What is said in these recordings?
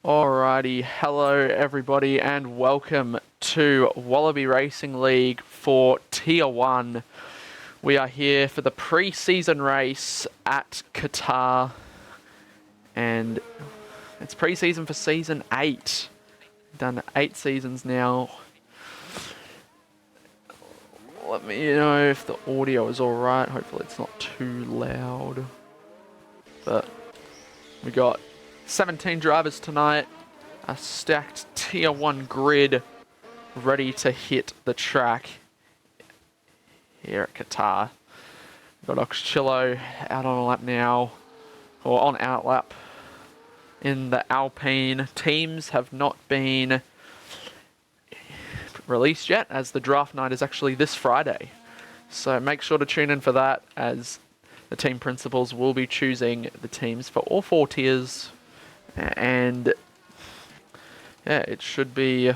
Alrighty, hello everybody and welcome to Wallaby Racing League for Tier 1. We are here for the pre-season race at Qatar and it's pre-season for Season 8. Done 8 seasons now. Let me know if the audio is alright, hopefully it's not too loud. But we got 17 drivers tonight, a stacked Tier 1 grid ready to hit the track here at Qatar. We've got Oxchillo out on a lap now, or on out lap in the Alpine. Teams have not been released yet, as the draft night is actually this Friday. So make sure to tune in for that, as the team principals will be choosing the teams for all 4 tiers. And yeah, it should be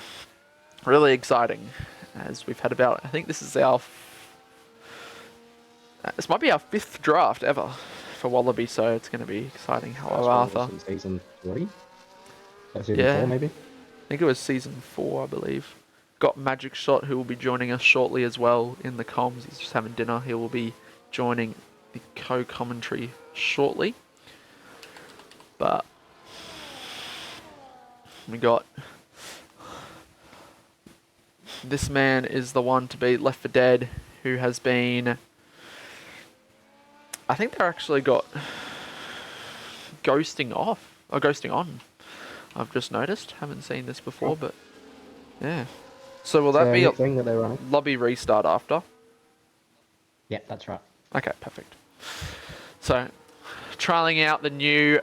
really exciting, as we've had about, I think this is our, this might be our 5th draft ever for Wallaby, so it's going to be exciting. Hello, Arthur. Season 3? Season 4, maybe? I think it was season 4, I believe. Got Magic Shot, who will be joining us shortly as well in the comms. He's just having dinner. He will be joining the co-commentary shortly. But we got, this man is the one to beat Left 4 Dead, who has been, I think they're actually got ghosting off, or ghosting on. I've just noticed, haven't seen this before, but yeah. So will that be a thing that they're running? Lobby restart after? Yeah, that's right. Okay, perfect. So, trialing out the new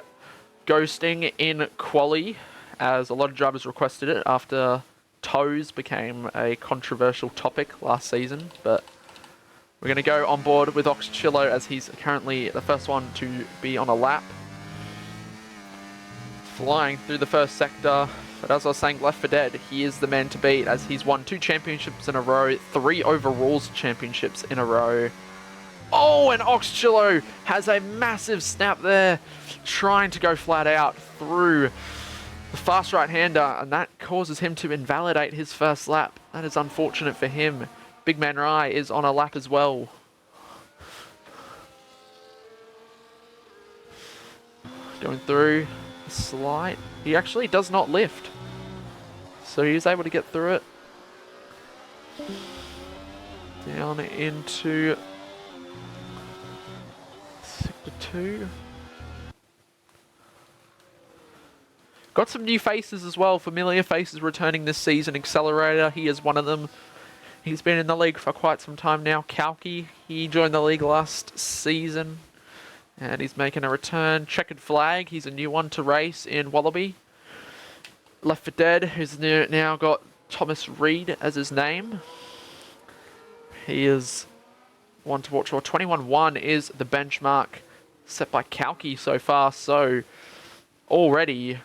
ghosting in quali, as a lot of drivers requested it after toes became a controversial topic last season. But we're going to go on board with Oxchillo, as he's currently the first one to be on a lap. Flying through the first sector. But as I was saying, Left 4 Dead, he is the man to beat, as he's won 2 championships in a row, 3 overalls championships in a row. Oh, and Oxchillo has a massive snap there, trying to go flat out through the fast right-hander, and that causes him to invalidate his first lap. That is unfortunate for him. Big Man Rai is on a lap as well. Going through the slide. He actually does not lift, so he's able to get through it. Down into Sector 2. Got some new faces as well, familiar faces returning this season. Accelerator, he is one of them. He's been in the league for quite some time now. Kalki, he joined the league last season, and he's making a return. Checkered Flag, he's a new one to race in Wallaby. Left 4 Dead, who's now got Thomas Reed as his name. He is one to watch for. 21-1 is the benchmark set by Kalki so far, so already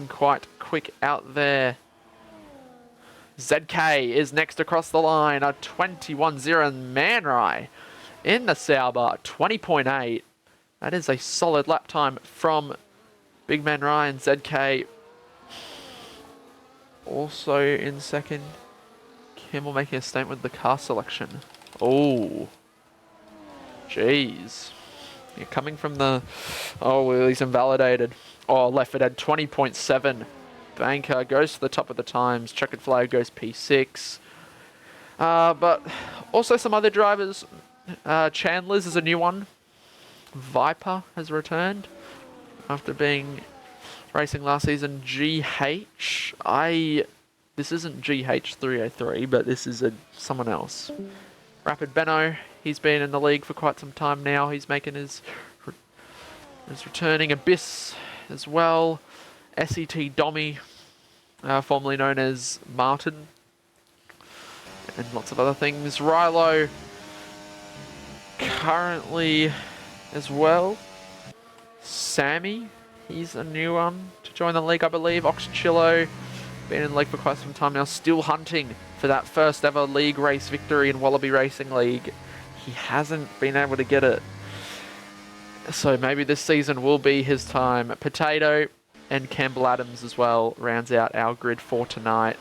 quite quick out there. ZK is next across the line, a 21-0, and Man Rai in the Sauber, 20.8. That is a solid lap time from Big Man Rai, and ZK also in second. Kimmel making a statement with the car selection. Oh, jeez. You're coming from the, oh, well, he's invalidated. Oh, Left 4 Dead, 20.7. Banker goes to the top of the times. Checkered Flag goes P6. But also some other drivers. Chandler's is a new one. Viper has returned after being racing last season. GH. This isn't GH303, but this is someone else. Rapid Benno. He's been in the league for quite some time now. He's making his returning. Abyss as well. SET Dommy, formerly known as Martin, and lots of other things. Rilo currently as well. Sammy, he's a new one to join the league, I believe. Oxchillo, been in the league for quite some time now, still hunting for that first ever league race victory in Wallaby Racing League. He hasn't been able to get it. So maybe this season will be his time. Potato and Campbell Adams as well rounds out our grid for tonight.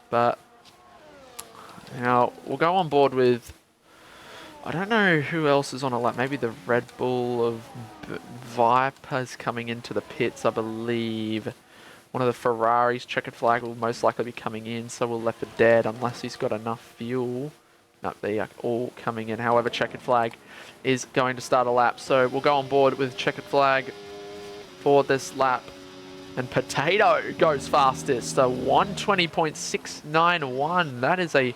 But now we'll go on board with, I don't know who else is on a lap. Maybe the Red Bull of Vipers coming into the pits, I believe. One of the Ferraris, checkered flag, will most likely be coming in, so we'll left for dead unless he's got enough fuel. No, they are all coming in. However, checkered flag is going to start a lap. So we'll go on board with checkered flag for this lap. And Potato goes fastest. So 120.691. That is a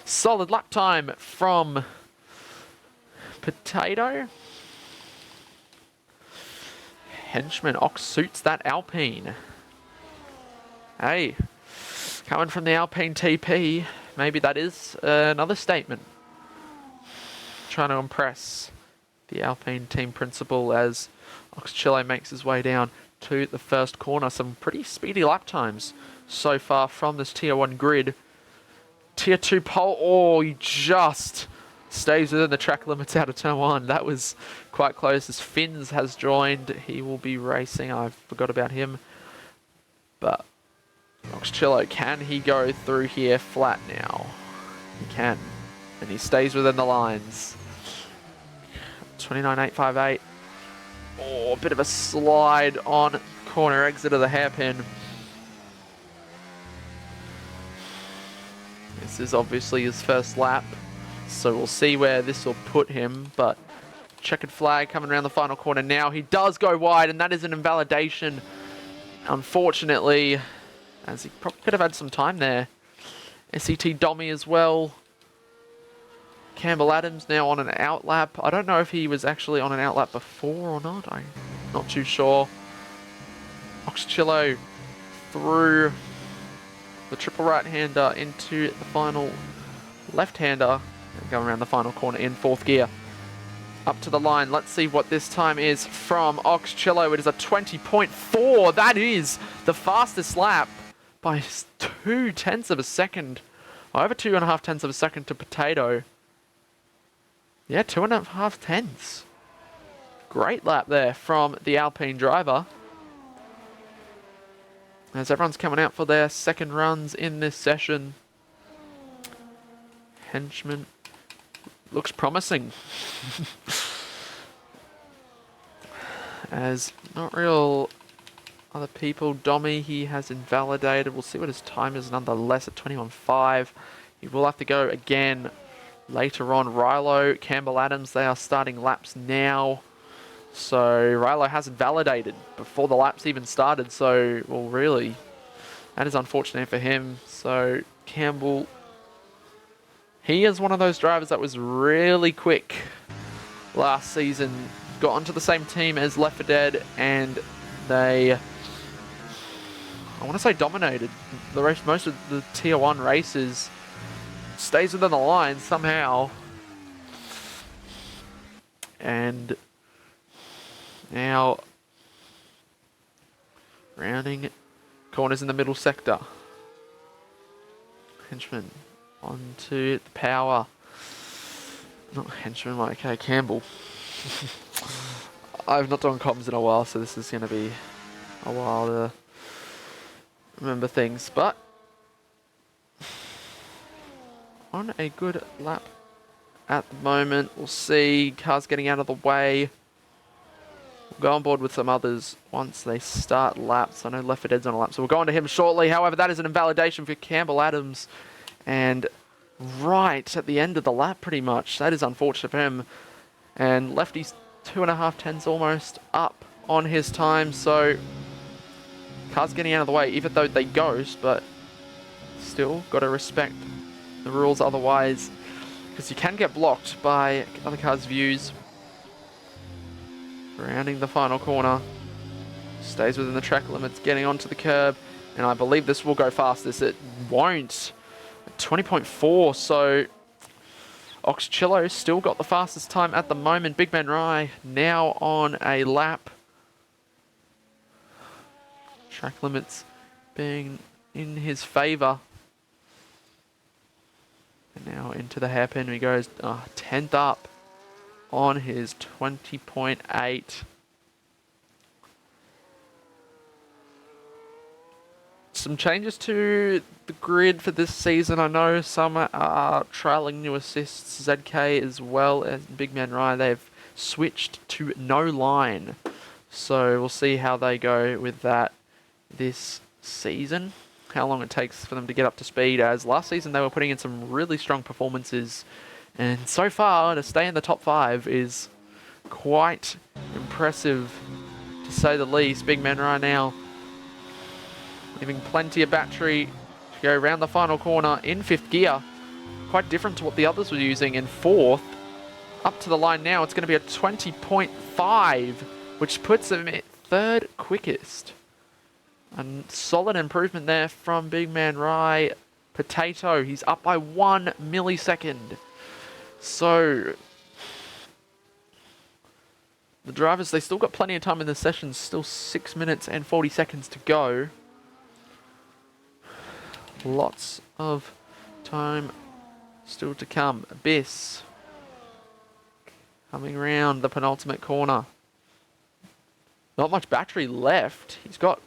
solid lap time from Potato. Henchman Ox suits that Alpine. Hey, coming from the Alpine TP, maybe that is another statement. Trying to impress the Alpine team principal as Ox Chile makes his way down to the first corner. Some pretty speedy lap times so far from this Tier 1 grid. Tier 2 pole, oh, he just stays within the track limits out of Turn 1. That was quite close as Finns has joined. He will be racing. I forgot about him. But Oxchillo, can he go through here flat now? He can. And he stays within the lines. 29.858. Oh, a bit of a slide on corner exit of the hairpin. This is obviously his first lap, so we'll see where this will put him, but checkered flag coming around the final corner now. He does go wide, and that is an invalidation, unfortunately, as he probably could have had some time there. SET Dommy as well. Campbell Adams now on an outlap. I don't know if he was actually on an outlap before or not. I'm not too sure. Oxchillo through the triple right-hander into the final left-hander. And going around the final corner in fourth gear. Up to the line. Let's see what this time is from Oxchillo. It is a 20.4. That is the fastest lap by 0.2 of a second. Over 2.5 of a second to Potato. Yeah, 2.5 tenths. Great lap there from the Alpine driver. As everyone's coming out for their second runs in this session. Henchman looks promising. As not real other people. Dommy, he has invalidated. We'll see what his time is nonetheless at 21.5. He will have to go again later on. Rilo, Campbell Adams, they are starting laps now. So Rilo hasn't validated before the laps even started. So, well, really, that is unfortunate for him. So Campbell, he is one of those drivers that was really quick last season. Got onto the same team as Left 4 Dead, and they, I want to say, dominated the race. Most of the Tier 1 races. Stays within the line somehow. And now rounding corners in the middle sector. Henchman onto the power. Not Henchman, okay, Campbell. I've not done comms in a while, so this is going to be a while to remember things. But on a good lap at the moment. We'll see cars getting out of the way. We'll go on board with some others once they start laps. I know Left 4 Dead's on a lap, so we'll go on to him shortly. However, that is an invalidation for Campbell Adams. And right at the end of the lap, pretty much. That is unfortunate for him. And Lefty's 2.5 tenths almost up on his time, so cars getting out of the way, even though they ghost, but still got to respect the rules otherwise, because you can get blocked by other cars' views. Rounding the final corner, stays within the track limits, getting onto the curb, and I believe this will go fastest. It won't. 20.4, so Oxchillo still got the fastest time at the moment. Big Ben Rye now on a lap. Track limits being in his favour. And now into the hairpin he goes, 10th up on his 20.8. Some changes to the grid for this season. I know some are trialing new assists. ZK as well as Big Man Ryan, they've switched to no line. So we'll see how they go with that this season. How long it takes for them to get up to speed, as last season they were putting in some really strong performances. And so far, to stay in the top 5 is quite impressive, to say the least. Big Man Ryan now leaving plenty of battery to go around the final corner in 5th gear. Quite different to what the others were using in 4th. Up to the line now, it's going to be a 20.5, which puts him at 3rd quickest. A solid improvement there from Big Man Rye. Potato, he's up by 1 millisecond. So the drivers, they still got plenty of time in the session. Still 6 minutes and 40 seconds to go. Lots of time still to come. Abyss coming around the penultimate corner. Not much battery left. He's got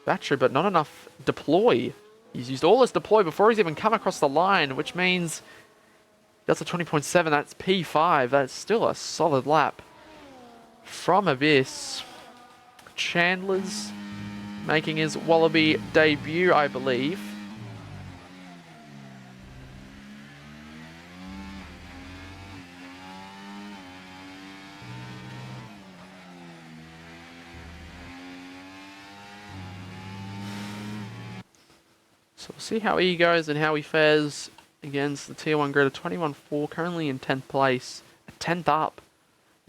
battery, but not enough deploy. He's used all his deploy before he's even come across the line, which means that's a 20.7. That's P5. That's still a solid lap from Abyss. Chandler's making his Wallaby debut, I believe. So we'll see how he goes and how he fares against the Tier 1 grid of 21.4, currently in 10th place, a 10th up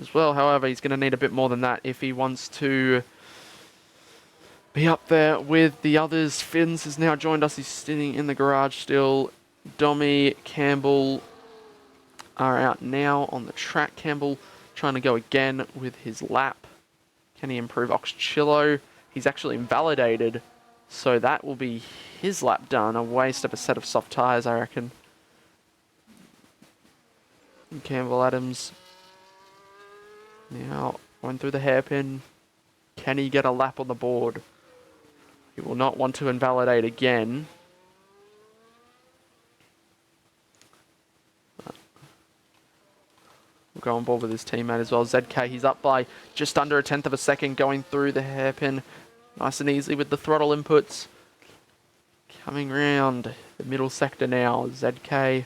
as well. However, he's going to need a bit more than that if he wants to be up there with the others. Finns has now joined us. He's sitting in the garage still. Dommy, Campbell are out now on the track. Campbell trying to go again with his lap. Can he improve? Oxchillo, he's actually invalidated, so that will be his lap done. A waste of a set of soft tyres, I reckon. And Campbell Adams now went through the hairpin. Can he get a lap on the board? He will not want to invalidate again. We'll go on board with his teammate as well. ZK, he's up by just under a 10th of a second going through the hairpin. Nice and easy with the throttle inputs. Coming round the middle sector now, ZK.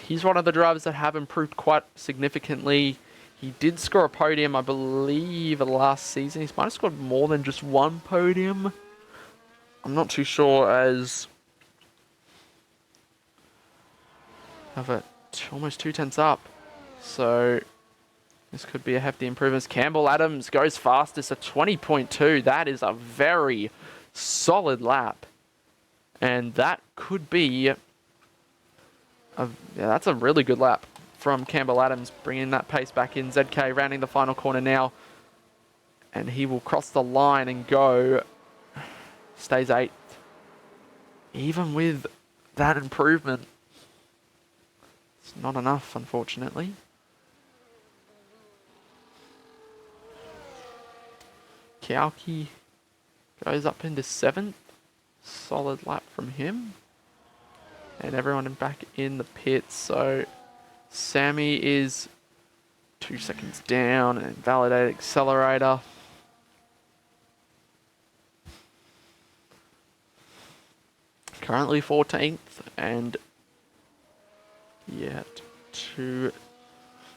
He's one of the drivers that have improved quite significantly. He did score a podium, I believe, last season. He might have scored more than just one podium. I'm not too sure, as have it almost 2/10 up. So this could be a hefty improvement. Campbell Adams goes fastest at 20.2. That is a very solid lap. And that could be that's a really good lap from Campbell Adams, bringing that pace back in. ZK rounding the final corner now, and he will cross the line and go. Stays 8th. Even with that improvement, it's not enough, unfortunately. Kauki goes up into 7th. Solid lap from him. And everyone back in the pits, so Sammy is 2 seconds down, and validate accelerator. Currently 14th, and yet to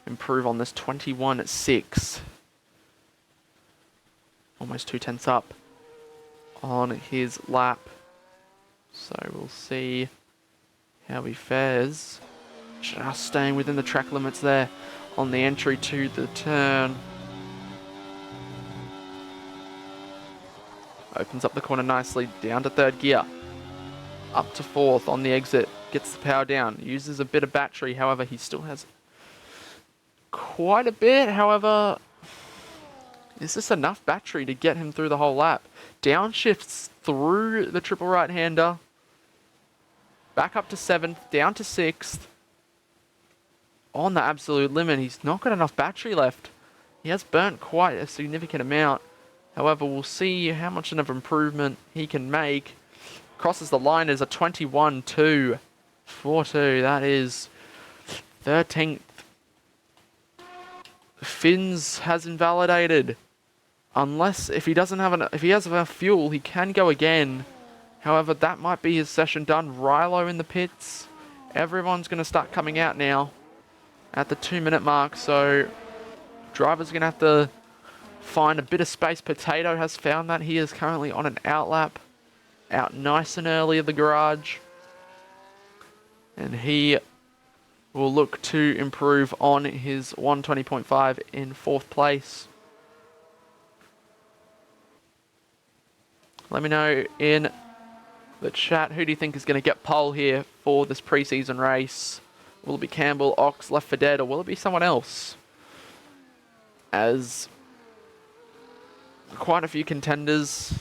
improve on this 21.6. Almost 2/10 up on his lap. So we'll see how he fares. Just staying within the track limits there on the entry to the turn. Opens up the corner nicely, down to 3rd gear. Up to 4th on the exit, gets the power down, uses a bit of battery, however he still has quite a bit. However, is this enough battery to get him through the whole lap? Downshifts through the triple right-hander. Back up to 7th, down to 6th. on the absolute limit. He's not got enough battery left. He has burnt quite a significant amount. However, we'll see how much of improvement he can make. Crosses the line as a 21.242. That is 13th. Fins has invalidated. Unless if he doesn't have if he has enough fuel, he can go again. However, that might be his session done. Rilo in the pits. Everyone's going to start coming out now at the 2-minute mark. So driver's going to have to find a bit of space. Potato has found that. He is currently on an outlap. Out nice and early of the garage. And he will look to improve on his 120.5 in 4th place. Let me know in the chat, who do you think is going to get pole here for this preseason race? Will it be Campbell, Ox, Left for Dead, or will it be someone else? As quite a few contenders.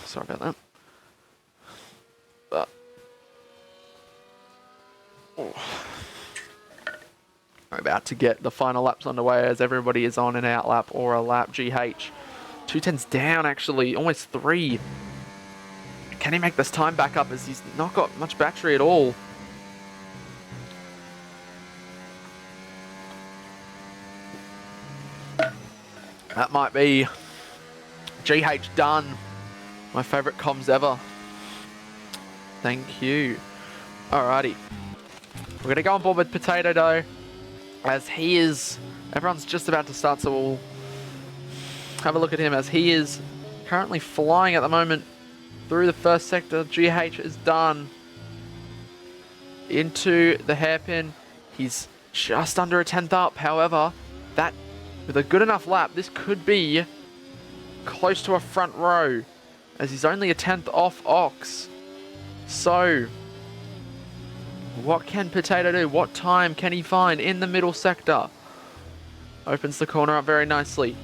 Sorry about that. But we're about to get the final laps underway as everybody is on an out lap or a lap. GH 210's down, actually, almost 3. Can he make this time back up as he's not got much battery at all? That might be GH done. My favourite comms ever. Thank you. Alrighty. We're going to go on board with Potato though, as he is... Everyone's just about to start, so we'll have a look at him as he is currently flying at the moment through the first sector. GH is done. Into the hairpin. He's just under a 10th up. However, that with a good enough lap, this could be close to a front row, as he's only a 10th off Ox. So, what can Potato do? What time can he find in the middle sector? Opens the corner up very nicely.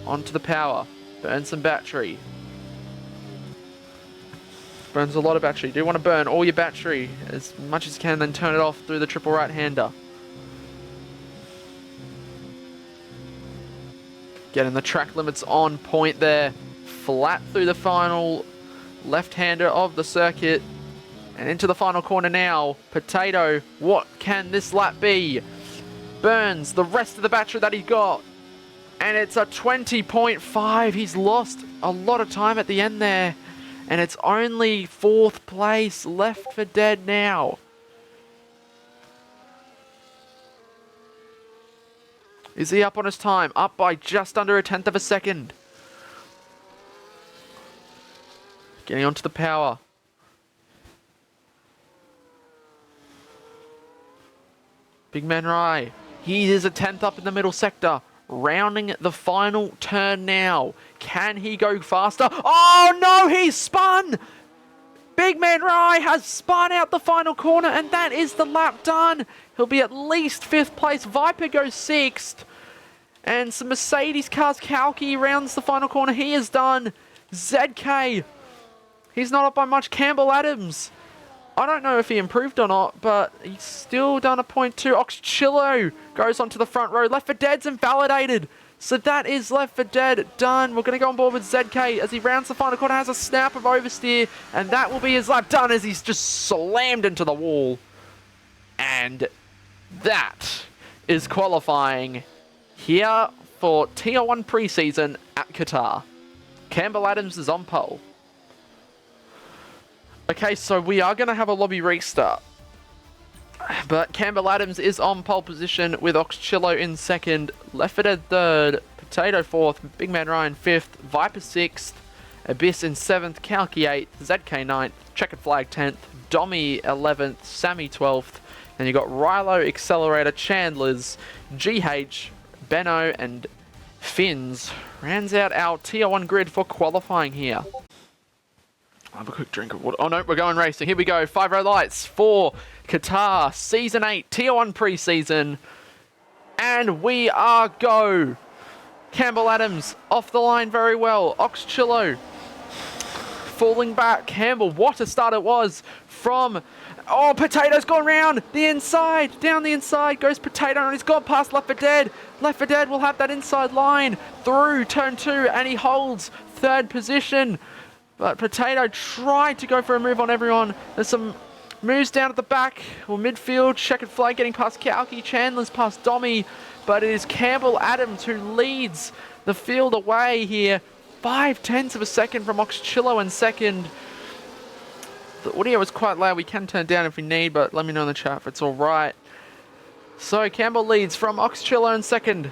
Onto the power. Burns some battery. Burns a lot of battery. Do you want to burn all your battery as much as you can, then turn it off through the triple right-hander. Getting the track limits on point there. Flat through the final left-hander of the circuit. And into the final corner now. Potato, what can this lap be? Burns the rest of the battery that he got. And it's a 20.5. He's lost a lot of time at the end there. And it's only 4th place. Left for Dead now. Is he up on his time? Up by just under a 10th of a second. Getting onto the power. Big Man Rye. He is a 10th up in the middle sector. Rounding the final turn now. Can he go faster? Oh no, he's spun! Big Man Rye has spun out the final corner, and that is the lap done. He'll be at least 5th place. Viper goes 6th. And some Mercedes cars. Kalki rounds the final corner. He is done. ZK. He's not up by much. Campbell Adams. I don't know if he improved or not, but he's still done a 0.2. Oxchillo goes onto the front row. Left for Dead's invalidated. So that is Left for Dead done. We're going to go on board with ZK as he rounds the final corner, has a snap of oversteer, and that will be his lap done as he's just slammed into the wall. And that is qualifying here for Tier 1 preseason at Qatar. Campbell Adams is on pole. Okay, so we are going to have a lobby restart. But Campbell Adams is on pole position with Oxchillo in 2nd, Left for Dead 3rd, Potato 4th, Big Man Ryan 5th, Viper 6th, Abyss in 7th, Kalki 8th, ZK 9th, Checkered Flag 10th, Dommy 11th, Sammy 12th, and you got Rilo, Accelerator, Chandlers, GH, Benno, and Fins. Rounds out our Tier 1 grid for qualifying here. I'll have a quick drink of water. Oh no, we're going racing. Here we go. 5-row lights for Qatar Season 8 Tier 1 preseason. And we are go. Campbell Adams off the line very well. Oxchillo falling back. Campbell, what a start it was from... Oh, Potato's gone round the inside. Down the inside goes Potato, and he's gone past Left 4 Dead. Left 4 Dead will have that inside line through turn 2, and he holds third position. But Potato tried to go for a move on everyone. There's some moves down at the back or midfield. Checkered flag getting past Kalki. Chandler's past Dommy. But it is Campbell Adams who leads the field away here. 0.5 of a second from Oxchillo in second. The audio is quite loud. We can turn it down if we need, but let me know in the chat if it's all right. So Campbell leads from Oxchillo in second.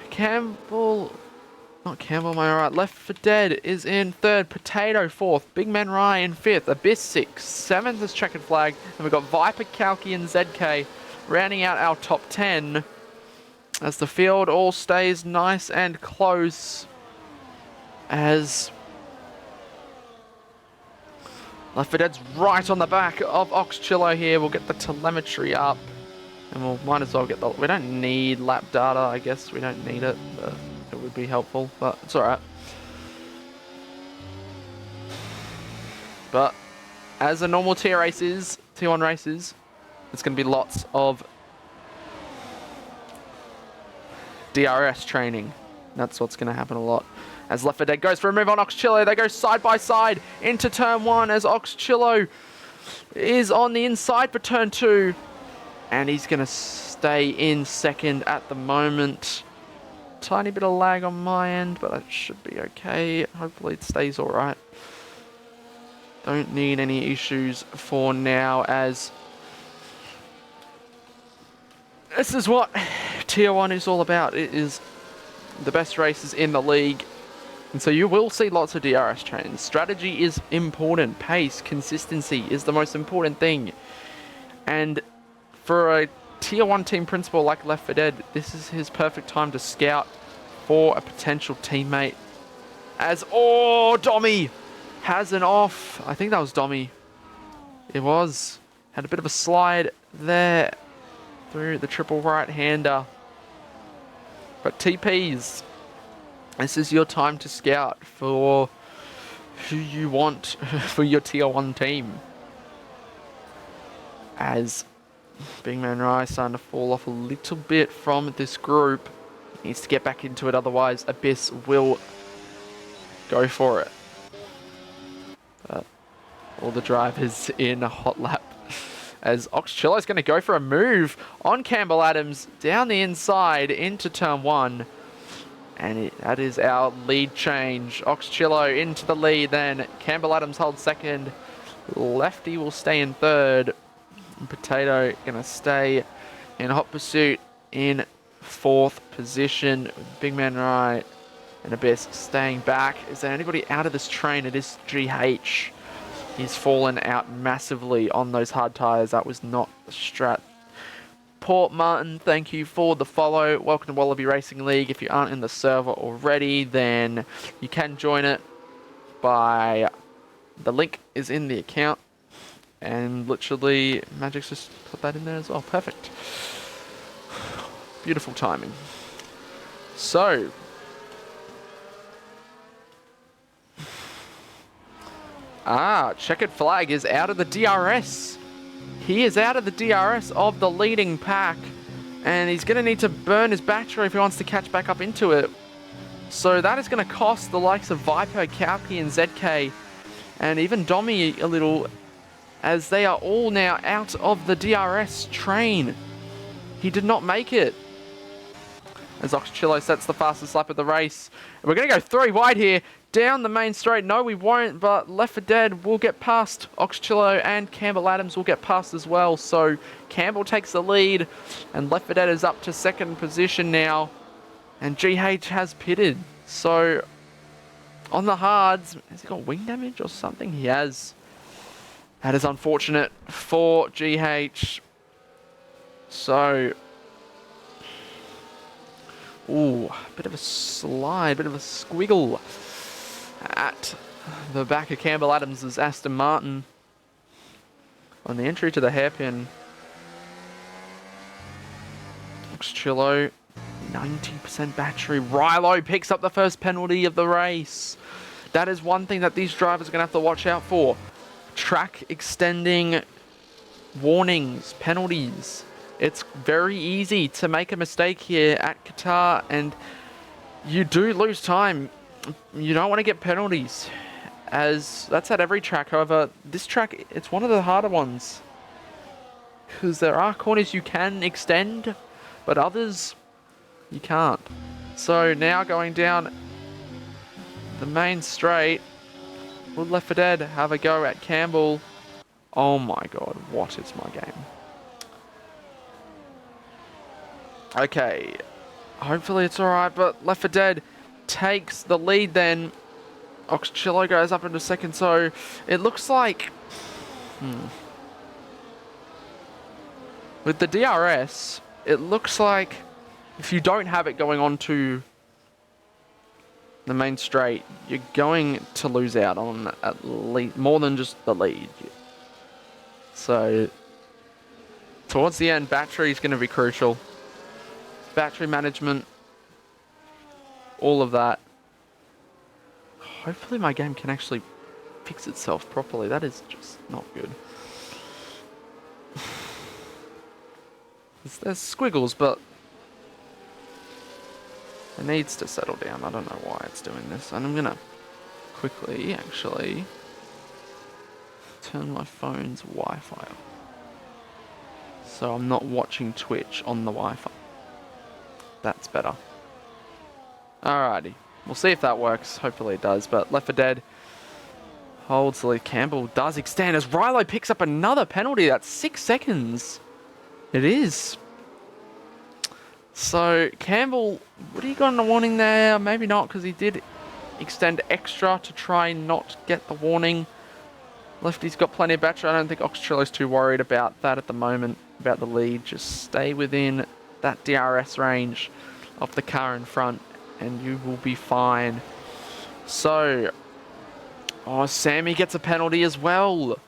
Not Campbell, am I right? Left 4 Dead is in third. Potato fourth. Big Man Rye in fifth. Abyss sixth. Seventh is Checkered Flag. And we've got Viper, Kalki, and ZK rounding out our top 10. As the field all stays nice and close. As Left 4 Dead's right on the back of Oxchillo here. We'll get the telemetry up. And we'll might as well get the... We don't need lap data, I guess. We don't need it, but it would be helpful. But it's alright. But as a normal tier races, tier 1 races, it's going to be lots of DRS training. That's what's going to happen a lot. As Left 4 Dead goes for a move on Oxchillo, they go side by side into turn 1 as Oxchillo is on the inside for turn 2. And he's going to stay in second at the moment. Tiny bit of lag on my end, but it should be okay. Hopefully it stays alright. Don't need any issues for now, as this is what Tier 1 is all about. It is the best races in the league. And so you will see lots of DRS trains. Strategy is important. Pace, consistency is the most important thing. And for a Tier 1 team principal like Left 4 Dead, this is his perfect time to scout for a potential teammate. As, oh, Dommy has an off. I think that was Dommy. It was. Had a bit of a slide there through the triple right-hander. But TPs, this is your time to scout for who you want for your Tier 1 team. As Big Man Rye starting to fall off a little bit from this group. Needs to get back into it, otherwise Abyss will go for it. But all the drivers in a hot lap. As Oxchillo is going to go for a move on Campbell Adams down the inside into turn 1. And that is our lead change. Oxchillo into the lead then. Campbell Adams holds second. Lefty will stay in third. And Potato going to stay in hot pursuit in fourth position. Big Man Rye and Abyss staying back. Is there anybody out of this train? It is GH. He's fallen out massively on those hard tyres. That was not the strat. Port Martin, thank you for the follow. Welcome to Wallaby Racing League. If you aren't in the server already, then you can join it by... The link is in the account. And literally, Magic's just put that in there as well. Perfect. Beautiful timing. So... Checkered Flag is out of the DRS. He is out of the DRS of the leading pack. And he's going to need to burn his battery if he wants to catch back up into it. So that is going to cost the likes of Viper, Kalki, and ZK, and even Dommy a little, as they are all now out of the DRS train. He did not make it. As Oxchillo sets the fastest lap of the race. And we're going to go 3 wide here. Down the main straight. No, we won't, but Left 4 Dead will get past Oxchillo, and Campbell Adams will get past as well. So Campbell takes the lead, and Left 4 Dead is up to second position now. And GH has pitted. So on the hards, has he got wing damage or something? He has. That is unfortunate for GH. So... Ooh, bit of a slide, bit of a squiggle at the back of Campbell Adams' Aston Martin on the entry to the hairpin. Oxchillo, 90% battery. Rilo picks up the first penalty of the race. That is one thing that these drivers are going to have to watch out for. Track extending warnings, penalties. It's very easy to make a mistake here at Qatar, and you do lose time. You don't want to get penalties, as that's at every track. However, this track, it's one of the harder ones, because there are corners you can extend, but others you can't. So now going down the main straight, will Left 4 Dead have a go at Campbell? Oh my god, what is my game? Okay, hopefully it's alright, but Left 4 Dead takes the lead then. Oxchillo goes up into second, so it looks like... With the DRS, it looks like if you don't have it going on to the main straight, you're going to lose out on at least more than just the lead. So, towards the end, battery is going to be crucial. Battery management, all of that. Hopefully my game can actually fix itself properly. That is just not good. There's squiggles, but it needs to settle down. I don't know why it's doing this. And I'm going to quickly, actually, turn my phone's Wi-Fi off, so I'm not watching Twitch on the Wi-Fi. That's better. Alrighty. We'll see if that works. Hopefully it does. But Left 4 Dead holds the lead. Campbell does extend as Rilo picks up another penalty. That's 6 seconds. It is. So Campbell, would he got a warning there? Maybe not, because he did extend extra to try and not get the warning. Lefty's got plenty of battery. I don't think Oxtrillo's too worried about that at the moment, about the lead. Just stay within that DRS range of the car in front and you will be fine. So, Sammy gets a penalty as well.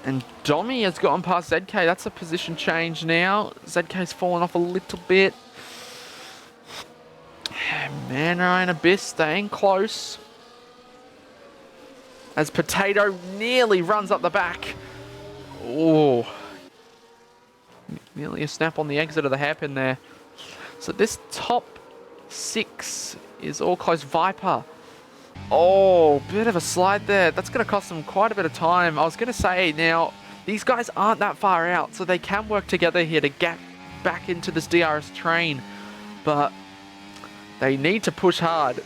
And Domi has gotten past ZK. That's a position change now. ZK's fallen off a little bit. Mana and Abyss staying close. As Potato nearly runs up the back. Oh. Nearly a snap on the exit of the hairpin there. So this top 6 is all close. Viper. Oh, bit of a slide there. That's going to cost them quite a bit of time. I was going to say, now, these guys aren't that far out, so they can work together here to get back into this DRS train. But they need to push hard.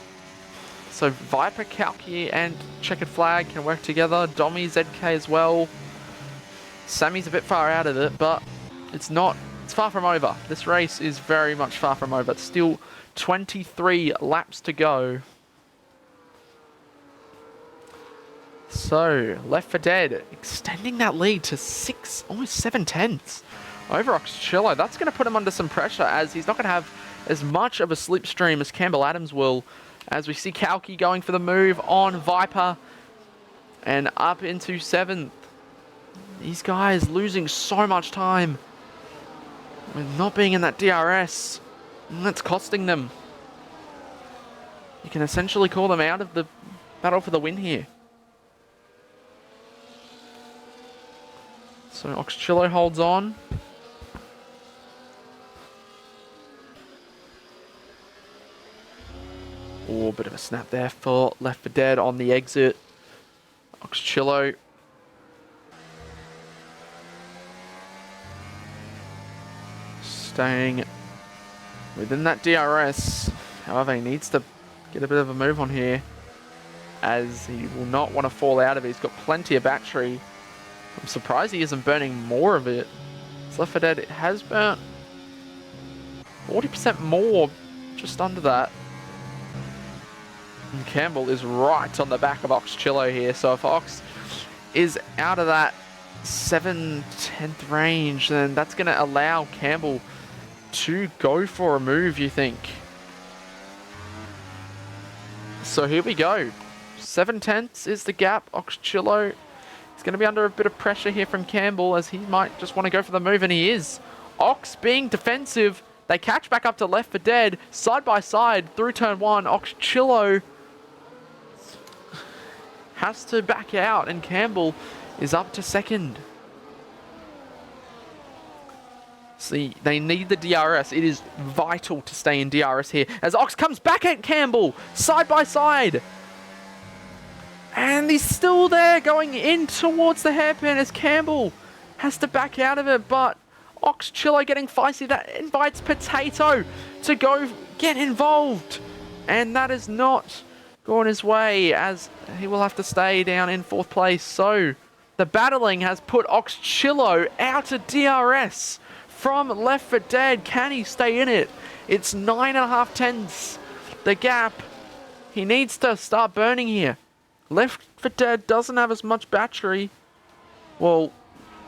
So Viper, Kalki, and Checkered Flag can work together. Domi, ZK as well. Sammy's a bit far out of it, but it's not. It's far from over. This race is very much far from over. It's still 23 laps to go. So, Left 4 Dead extending that lead to 6, almost 7/10 over Oxchillo. That's going to put him under some pressure, as he's not going to have as much of a slipstream as Campbell Adams will. As we see Kalki going for the move on Viper and up into 7th. These guys losing so much time with not being in that DRS. And that's costing them. You can essentially call them out of the battle for the win here. So Oxchillo holds on. Oh, bit of a snap there for Left 4 Dead on the exit. Oxchillo. Staying within that DRS. However, he needs to get a bit of a move on here, as he will not want to fall out of it. He's got plenty of battery. I'm surprised he isn't burning more of it. So Left 4 Dead has burnt 40% more, just under that. And Campbell is right on the back of Oxchillo here. So if Ox is out of that 7/10 range, then that's going to allow Campbell to go for a move, you think. So here we go. 7/10 is the gap. Oxchillo is going to be under a bit of pressure here from Campbell, as he might just want to go for the move, and he is. Ox being defensive. They catch back up to Left 4 Dead, side by side through turn 1. Oxchillo has to back out, and Campbell is up to second. See, they need the DRS. It is vital to stay in DRS here. As Ox comes back at Campbell, side by side. And he's still there, going in towards the hairpin as Campbell has to back out of it. But Ox Chillo getting feisty. That invites Potato to go get involved. And that is not going his way, as he will have to stay down in 4th place. So the battling has put Ox Chillo out of DRS. From Left 4 Dead, can he stay in it? It's 9.5 tenths. The gap. He needs to start burning here. Left 4 Dead doesn't have as much battery. Well,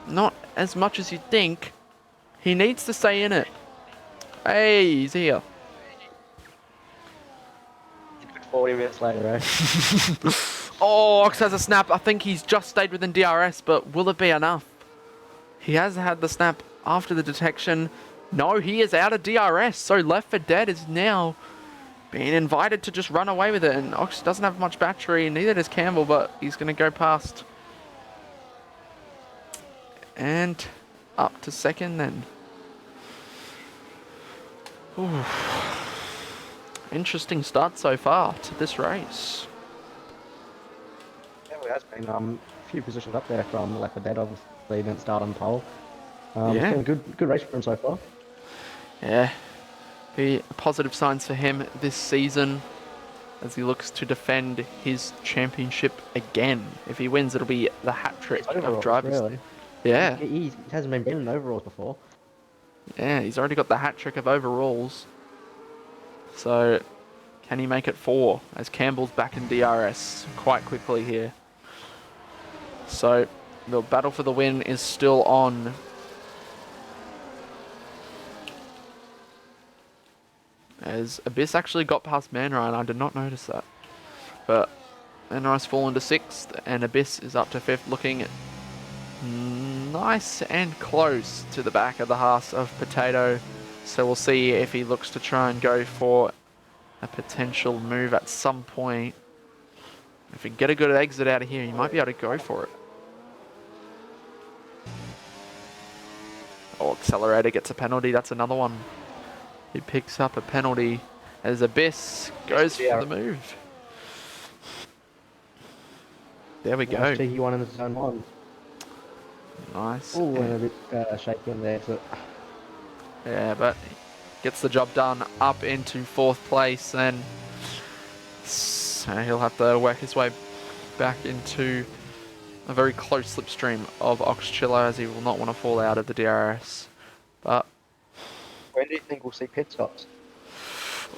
not as much as you'd think. He needs to stay in it. Hey, he's here. 40 minutes later, eh? Oh, Ox has a snap. I think he's just stayed within DRS, but will it be enough? He has had the snap after the detection. No, he is out of DRS, so Left 4 Dead is now being invited to just run away with it, and Ox doesn't have much battery, and neither does Campbell, but he's going to go past. And up to second then. Ooh. Interesting start so far to this race. Yeah, it has been a few positions up there from Left 4 Dead, obviously. He didn't start on pole. Yeah. It's been a good race for him so far. Yeah. Be positive signs for him this season as he looks to defend his championship again. If he wins, it'll be the hat trick of drivers. Really? Yeah. He hasn't been beaten in overalls before. Yeah, he's already got the hat trick of overalls. So, can he make it 4 as Campbell's back in DRS quite quickly here? So, the battle for the win is still on. As Abyss actually got past Manrai, and I did not notice that. But Manrai's fallen to 6th, and Abyss is up to 5th, looking nice and close to the back of the Haas of Potato. So we'll see if he looks to try and go for a potential move at some point. If he can get a good exit out of here, he might be able to go for it. Oh, Accelerator gets a penalty. That's another one. He picks up a penalty as Abyss goes for the move. There we go. He won in the zone 1. Nice. Oh, and a bit shaky in there. So. Yeah, but gets the job done up into 4th place, and so he'll have to work his way back into a very close slipstream of Ox Chillo, as he will not want to fall out of the DRS. But when do you think we'll see pit stops?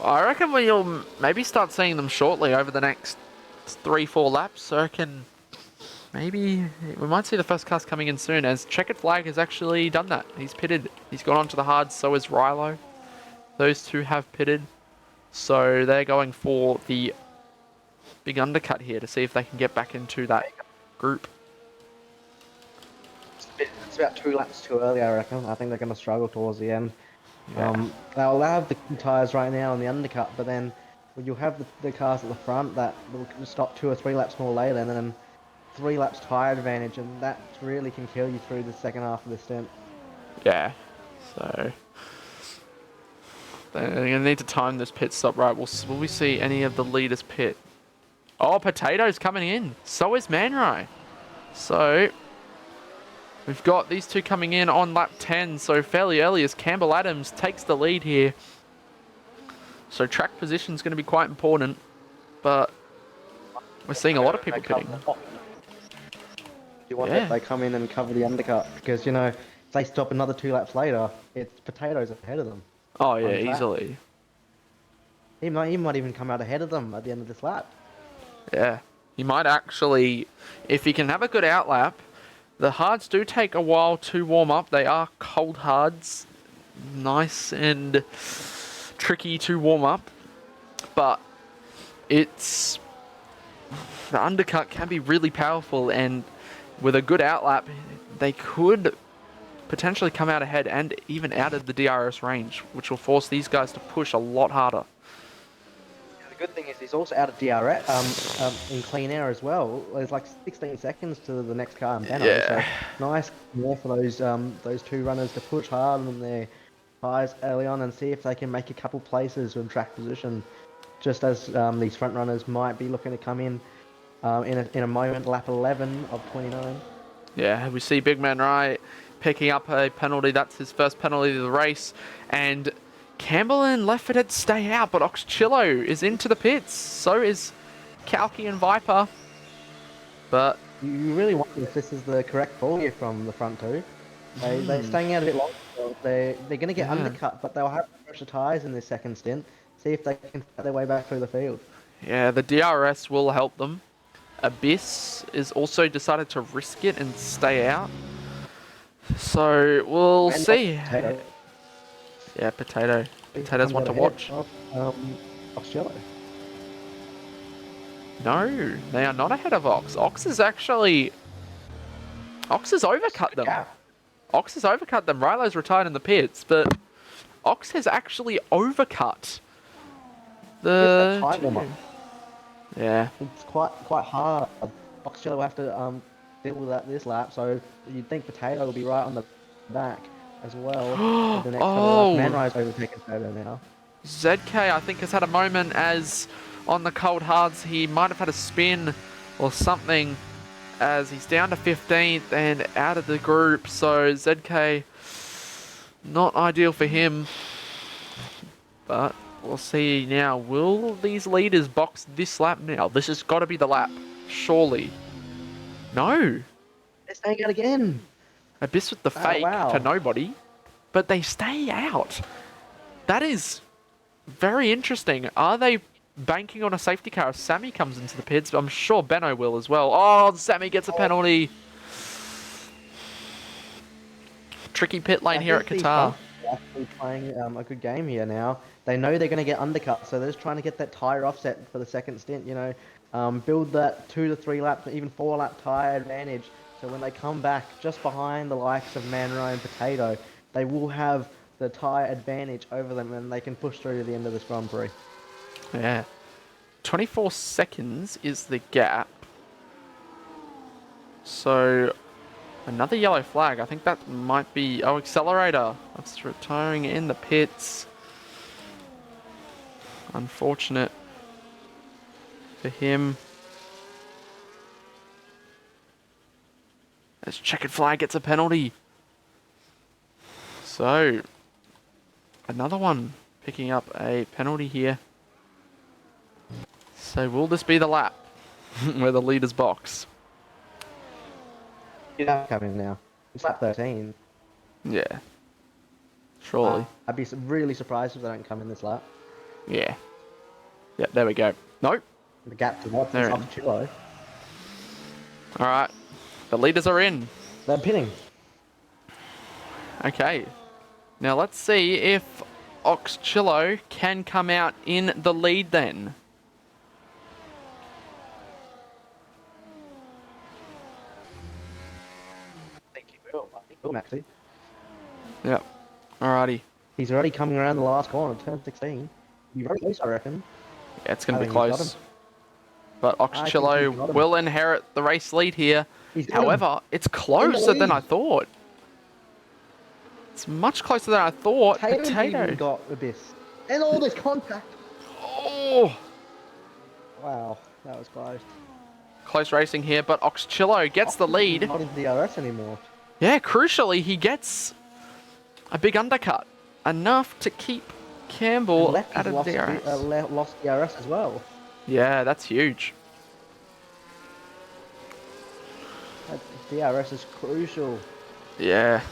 I reckon we'll maybe start seeing them shortly over the next 3-4 laps. So I reckon maybe we might see the first cars coming in soon, as Checkered Flag has actually done that. He's pitted. He's gone onto the hards, so is Rilo. Those two have pitted. So they're going for the big undercut here to see if they can get back into that group. It's about 2 laps too early, I reckon. I think they're going to struggle towards the end. Yeah. They'll have the tyres right now on the undercut, but then you'll have the cars at the front that will stop 2 or 3 laps more later, and then 3 laps tyre advantage, and that really can kill you through the second half of the stint. Yeah, so they're going to need to time this pit stop right. Will we see any of the leaders pit? Oh, Potato's coming in. So is Manrai. So we've got these two coming in on lap 10, so fairly early, as Campbell Adams takes the lead here. So track position is going to be quite important, but we're seeing a lot of people pitting. You want that they come in and cover the undercut, because, you know, if they stop another 2 laps later, it's Potatoes ahead of them. Oh yeah, easily. He might even come out ahead of them at the end of this lap. Yeah, he might actually, if he can have a good outlap. The hards do take a while to warm up. They are cold hards, nice and tricky to warm up, but it's the undercut can be really powerful, and with a good outlap, they could potentially come out ahead and even out of the DRS range, which will force these guys to push a lot harder. good thing is he's also out of DRS, in clean air as well. There's like 16 seconds to the next car in Benno, so Yeah. nice there for those two runners to push hard on their tyres early on and see if they can make a couple places with track position, just as these front runners might be looking to come in a moment, lap 11 of 29. Yeah, we see Big Man Wright picking up a penalty. That's his first penalty of the race. And Campbell and Lefferted stay out, but Oxchillo is into the pits. So is Kalki and Viper. But You really wonder if this is the correct ball here from the front two. They're staying out a bit longer. They're going to get undercut, but they'll have fresher tyres in this second stint. See if they can fight their way back through the field. yeah, the DRS will help them. Abyss is also decided to risk it and stay out. So we'll And see. Potato. Yeah, Potato's one to watch. Oxchillo. No, they are not ahead of Ox. Ox has overcut them. Yeah. Ox has overcut them. Rilo's retired in the pits, but Ox has actually overcut the Time two. limit. Yeah. It's quite hard. Oxchillo will have to deal with that this lap, so you'd think Potato will be right on the back as well. With the next couple of laps. Manrise overtaking Potato now. ZK, I think, has had a moment as on the cold hards. He might have had a spin or something as he's down to 15th and out of the group. So ZK, not ideal for him. But we'll see now. Will these leaders box this lap now? This has got to be the lap. Surely. No. They're staying out again. Abyss with the fake to nobody. But they stay out. That is very interesting. Are they banking on a safety car if Sammy comes into the pits? I'm sure Benno will as well. Oh, Sammy gets a penalty. Tricky pit lane here at Qatar. Actually playing a good game here now. They know they're going to get undercut, so they're just trying to get that tyre offset for the second stint, you know. Build that 2 to 3 lap, even 4 lap tyre advantage. So when they come back just behind the likes of Manro and Potato, they will have the tyre advantage over them and they can push through to the end of this Grand Prix. Yeah. 24 seconds is the gap. So another yellow flag. I think that might be... Oh, Accelerator. That's retiring in the pits. Unfortunate for him. As Checkered Flag gets a penalty. So, another one picking up a penalty here. So will this be the lap where the leaders box? Yeah, coming now. It's lap 13. Yeah. Surely. I'd be really surprised if they don't come in this lap. Yeah. Yeah, there we go. Nope. The gap to Watson is off Chillo. Alright. The leaders are in. They're pinning. Okay. Now let's see if Oxchillo can come out in the lead then. I think he will. I think he will, actually. Yep. Alrighty. He's already coming around the last corner, turn 16. He's very close, I reckon. Yeah, it's going to be He's got close. him. But I think he's Oxchillo got him. will inherit the race lead here. He's got him. However, it's closer than I thought. It's much closer than I thought. Potato even got Abyss. And all this contact. Oh! Wow, that was close. Close racing here, but Oxchillo gets the lead. Not in the DRS anymore. Yeah, crucially, he gets a big undercut. Enough to keep Campbell out of DRS. Lost DRS as well. Yeah, that's huge. That DRS is crucial. Yeah.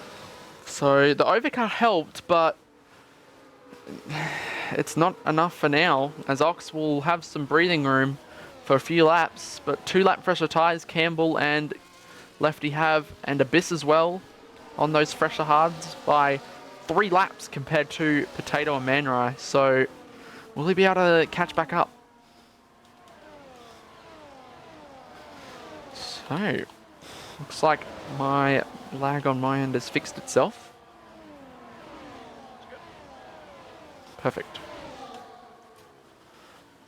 So the overcut helped, but it's not enough for now, as Ox will have some breathing room for a few laps. But 2 lap fresher tyres, Campbell and Lefty have, and Abyss as well on those fresher hards by 3 laps compared to Potato and Manrai. So will he be able to catch back up? So looks like my lag on my end has fixed itself. Perfect.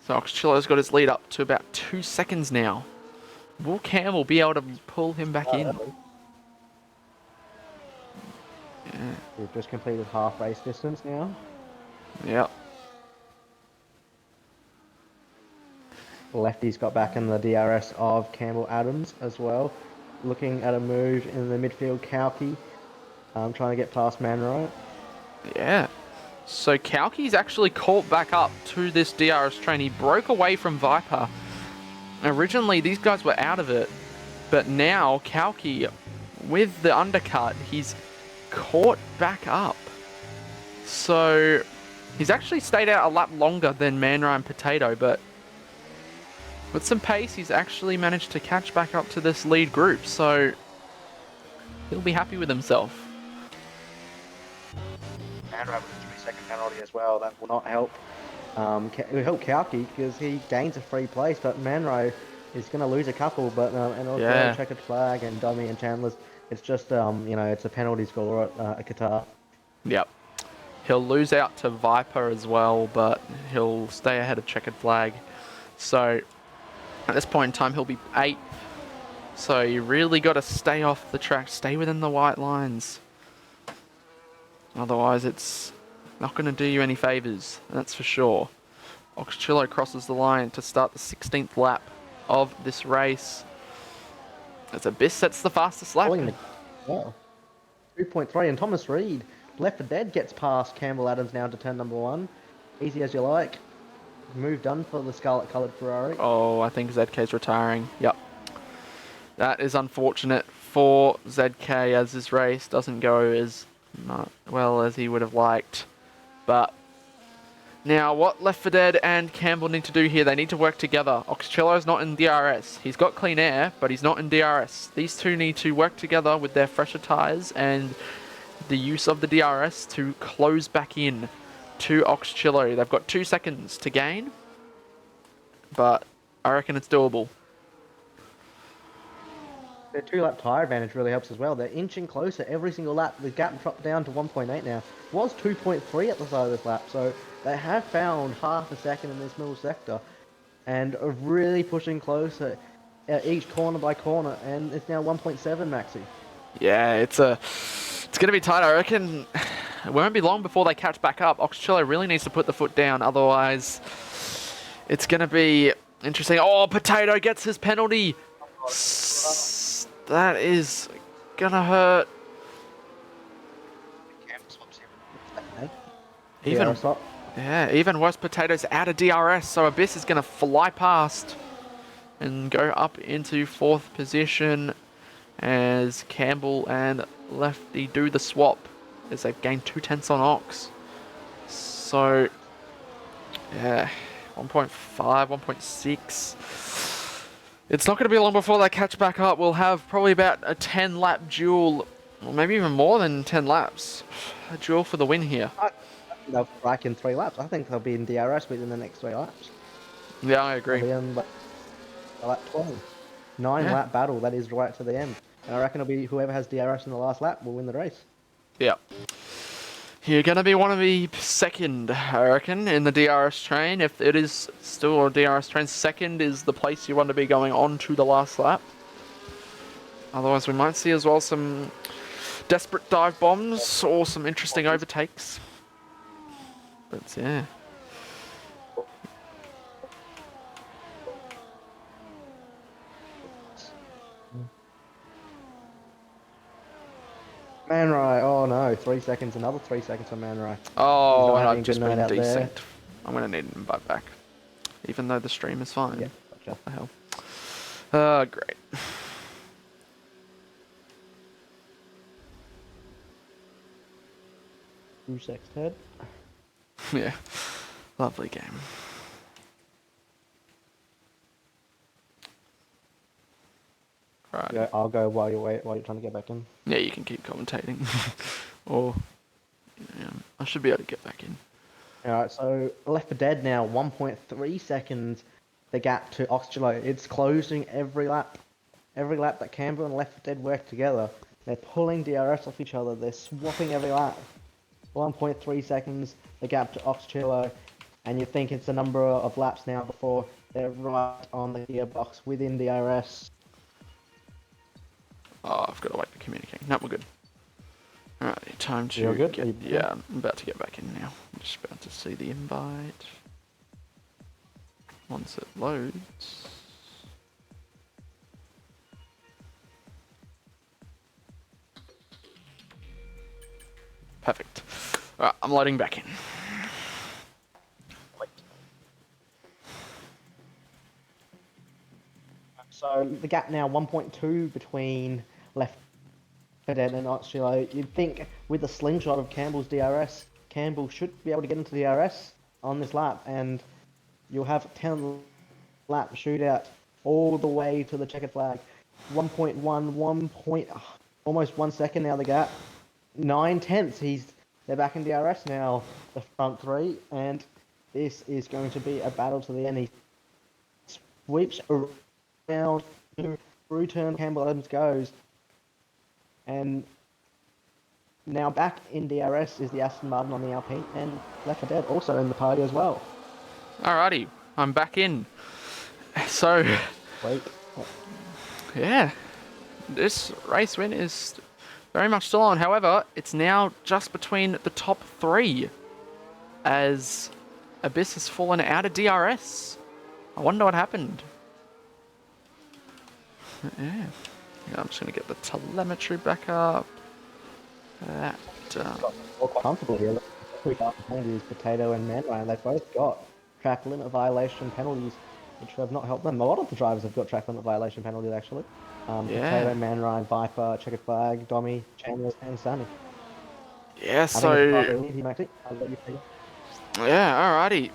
So Oxchillo's got his lead up to about 2 seconds now. Will Campbell be able to pull him back in? Yeah. We've just completed half race distance now. Yep. Lefty's got back in the DRS of Campbell Adams as well. Looking at a move in the midfield, Kauki, trying to get past Manro. Yeah. So Kauki's actually caught back up to this DRS train. He broke away from Viper. Originally, these guys were out of it. But now, Kauki, with the undercut, he's caught back up. So, he's actually stayed out a lap longer than Manro and Potato, but with some pace, he's actually managed to catch back up to this lead group. So, he'll be happy with himself. Manro with a 3-second penalty as well. That will not help. It will help Kauki because he gains a free place, but Manro is going to lose a couple. But and also checkered flag and Dummy and Chandler's. It's just it's a penalty score at Qatar. Yep. He'll lose out to Viper as well, but he'll stay ahead of checkered flag. So at this point in time, he'll be 8th. So you really got to stay off the track, stay within the white lines. Otherwise, it's not going to do you any favours, that's for sure. Oxchillo crosses the line to start the 16th lap of this race. As Abyss sets the fastest lap. Wow. 2.3, and Thomas Reed, Left for Dead, gets past Campbell Adams now to turn number 1. Easy as you like. Move done for the scarlet coloured Ferrari. Oh, I think ZK's retiring. Yep. That is unfortunate for ZK as this race doesn't go as well as he would have liked. But now what Left for Dead and Campbell need to do here, they need to work together. Oxchillo's not in DRS. He's got clean air, but he's not in DRS. These two need to work together with their fresher tyres and the use of the DRS to close back in to Oxchillo. They've got 2 seconds to gain, but I reckon it's doable. Their 2-lap tyre advantage really helps as well. They're inching closer every single lap. The gap dropped down to 1.8 now. It was 2.3 at the start of this lap, so they have found half a second in this middle sector and are really pushing closer each corner by corner, and it's now 1.7, Maxi. Yeah, it's going to be tight. I reckon it won't be long before they catch back up. Oxchillo really needs to put the foot down, otherwise it's going to be interesting. Oh, Potato gets his penalty. That is gonna hurt. Even worse, Potato's out of DRS, so Abyss is gonna fly past and go up into 4th position as Campbell and Lefty do the swap as they've gained 2/10 on Ox. So yeah, 1.5, 1.6. It's not going to be long before they catch back up. We'll have probably about a 10-lap duel, or maybe even more than 10 laps. A duel for the win here. They'll strike in 3 laps. I think they'll be in DRS within the next 3 laps. Yeah, I agree. They'll be in lap 12. 9-lap battle, that is right to the end. And I reckon it'll be whoever has DRS in the last lap will win the race. Yeah. You're going to be one of the second, I reckon, in the DRS train. If it is still a DRS train, second is the place you want to be going on to the last lap. Otherwise, we might see as well some desperate dive bombs or some interesting overtakes. But yeah. Manrai, oh no, 3 seconds, another 3 seconds on Manrai. Oh, and I've just been desynced. I'm going to need an invite back. Even though the stream is fine. Yeah, gotcha. What the hell? Great. Rusak's head. Yeah, lovely game. Right. Yeah, I'll go while you're trying to get back in. Yeah, you can keep commentating, or I should be able to get back in. All right, so Left for Dead now 1.3 seconds. The gap to Oxchillo. It's closing every lap. Every lap that Campbell and Left for Dead work together, they're pulling DRS off each other. They're swapping every lap. 1.3 seconds. The gap to Oxchillo. and you think it's a number of laps now before they're right on the gearbox within DRS. Oh, I've got to wait for communicating. No, we're good. Alright, time to You're good? get... Are you good? Yeah, I'm about to get back in now. I'm just about to see the invite. Once it loads... Perfect. Alright, I'm loading back in. So the gap now 1.2 between Left 4 Dead and Oxylo. You'd think with the slingshot of Campbell's DRS, Campbell should be able to get into the DRS on this lap, and you'll have 10 lap shootout all the way to the checkered flag. 1.1, 1 point, almost 1 second now the gap. 9/10. They're back in DRS now, the front three, and this is going to be a battle to the end. He sweeps around through turn, Campbell Adams goes, and now back in DRS is the Aston Martin on the Alpine, and Left 4 Dead also in the party as well. Alrighty, I'm back in. So, Wait. yeah, this race win is very much still on. However, it's now just between the top three as Abyss has fallen out of DRS. I wonder what happened. Yeah, I'm just going to get the telemetry back up. That, All quite comfortable here. Three penalties, Potato and Manryan. They've both got track limit violation penalties, which have not helped them. A lot of the drivers have got track limit violation penalties, actually. Potato, Manryan, Viper, Checkered Flag, Dommy, Chandler, and Sunny. yeah, so... Yeah, alrighty.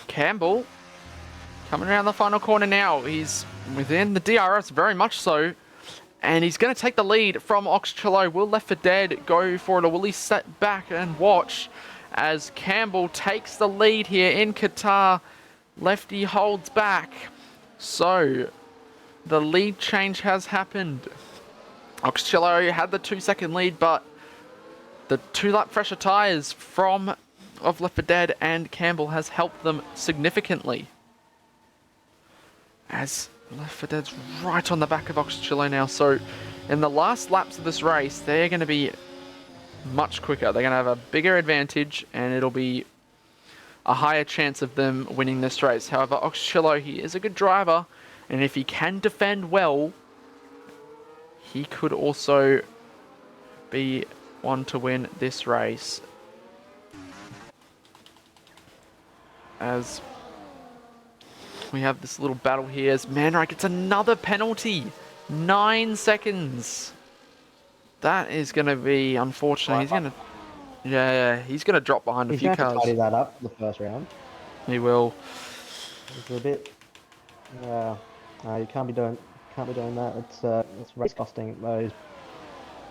Campbell coming around the final corner now. He's within the DRS, very much so. And he's going to take the lead from Oxcello. Will Left 4 Dead go for it, or will he sit back and watch as Campbell takes the lead here in Qatar? Lefty holds back. So, the lead change has happened. Oxcello had the 2-second lead, but the 2-lap fresher tyres of Left 4 Dead and Campbell has helped them significantly. As Left 4 Dead's right on the back of Oxcello now, so in the last laps of this race, they're going to be much quicker. They're going to have a bigger advantage, and it'll be a higher chance of them winning this race. However, Oxcello, he is a good driver, and if he can defend well, he could also be one to win this race. As we have this little battle here as Manryan gets another penalty. 9 seconds. That is going to be unfortunate. He's going to... Yeah, he's going to drop behind a few cars. He's going to tidy that up the first round. He will. It's a bit... Yeah. No, you can't be doing that. It's race costing those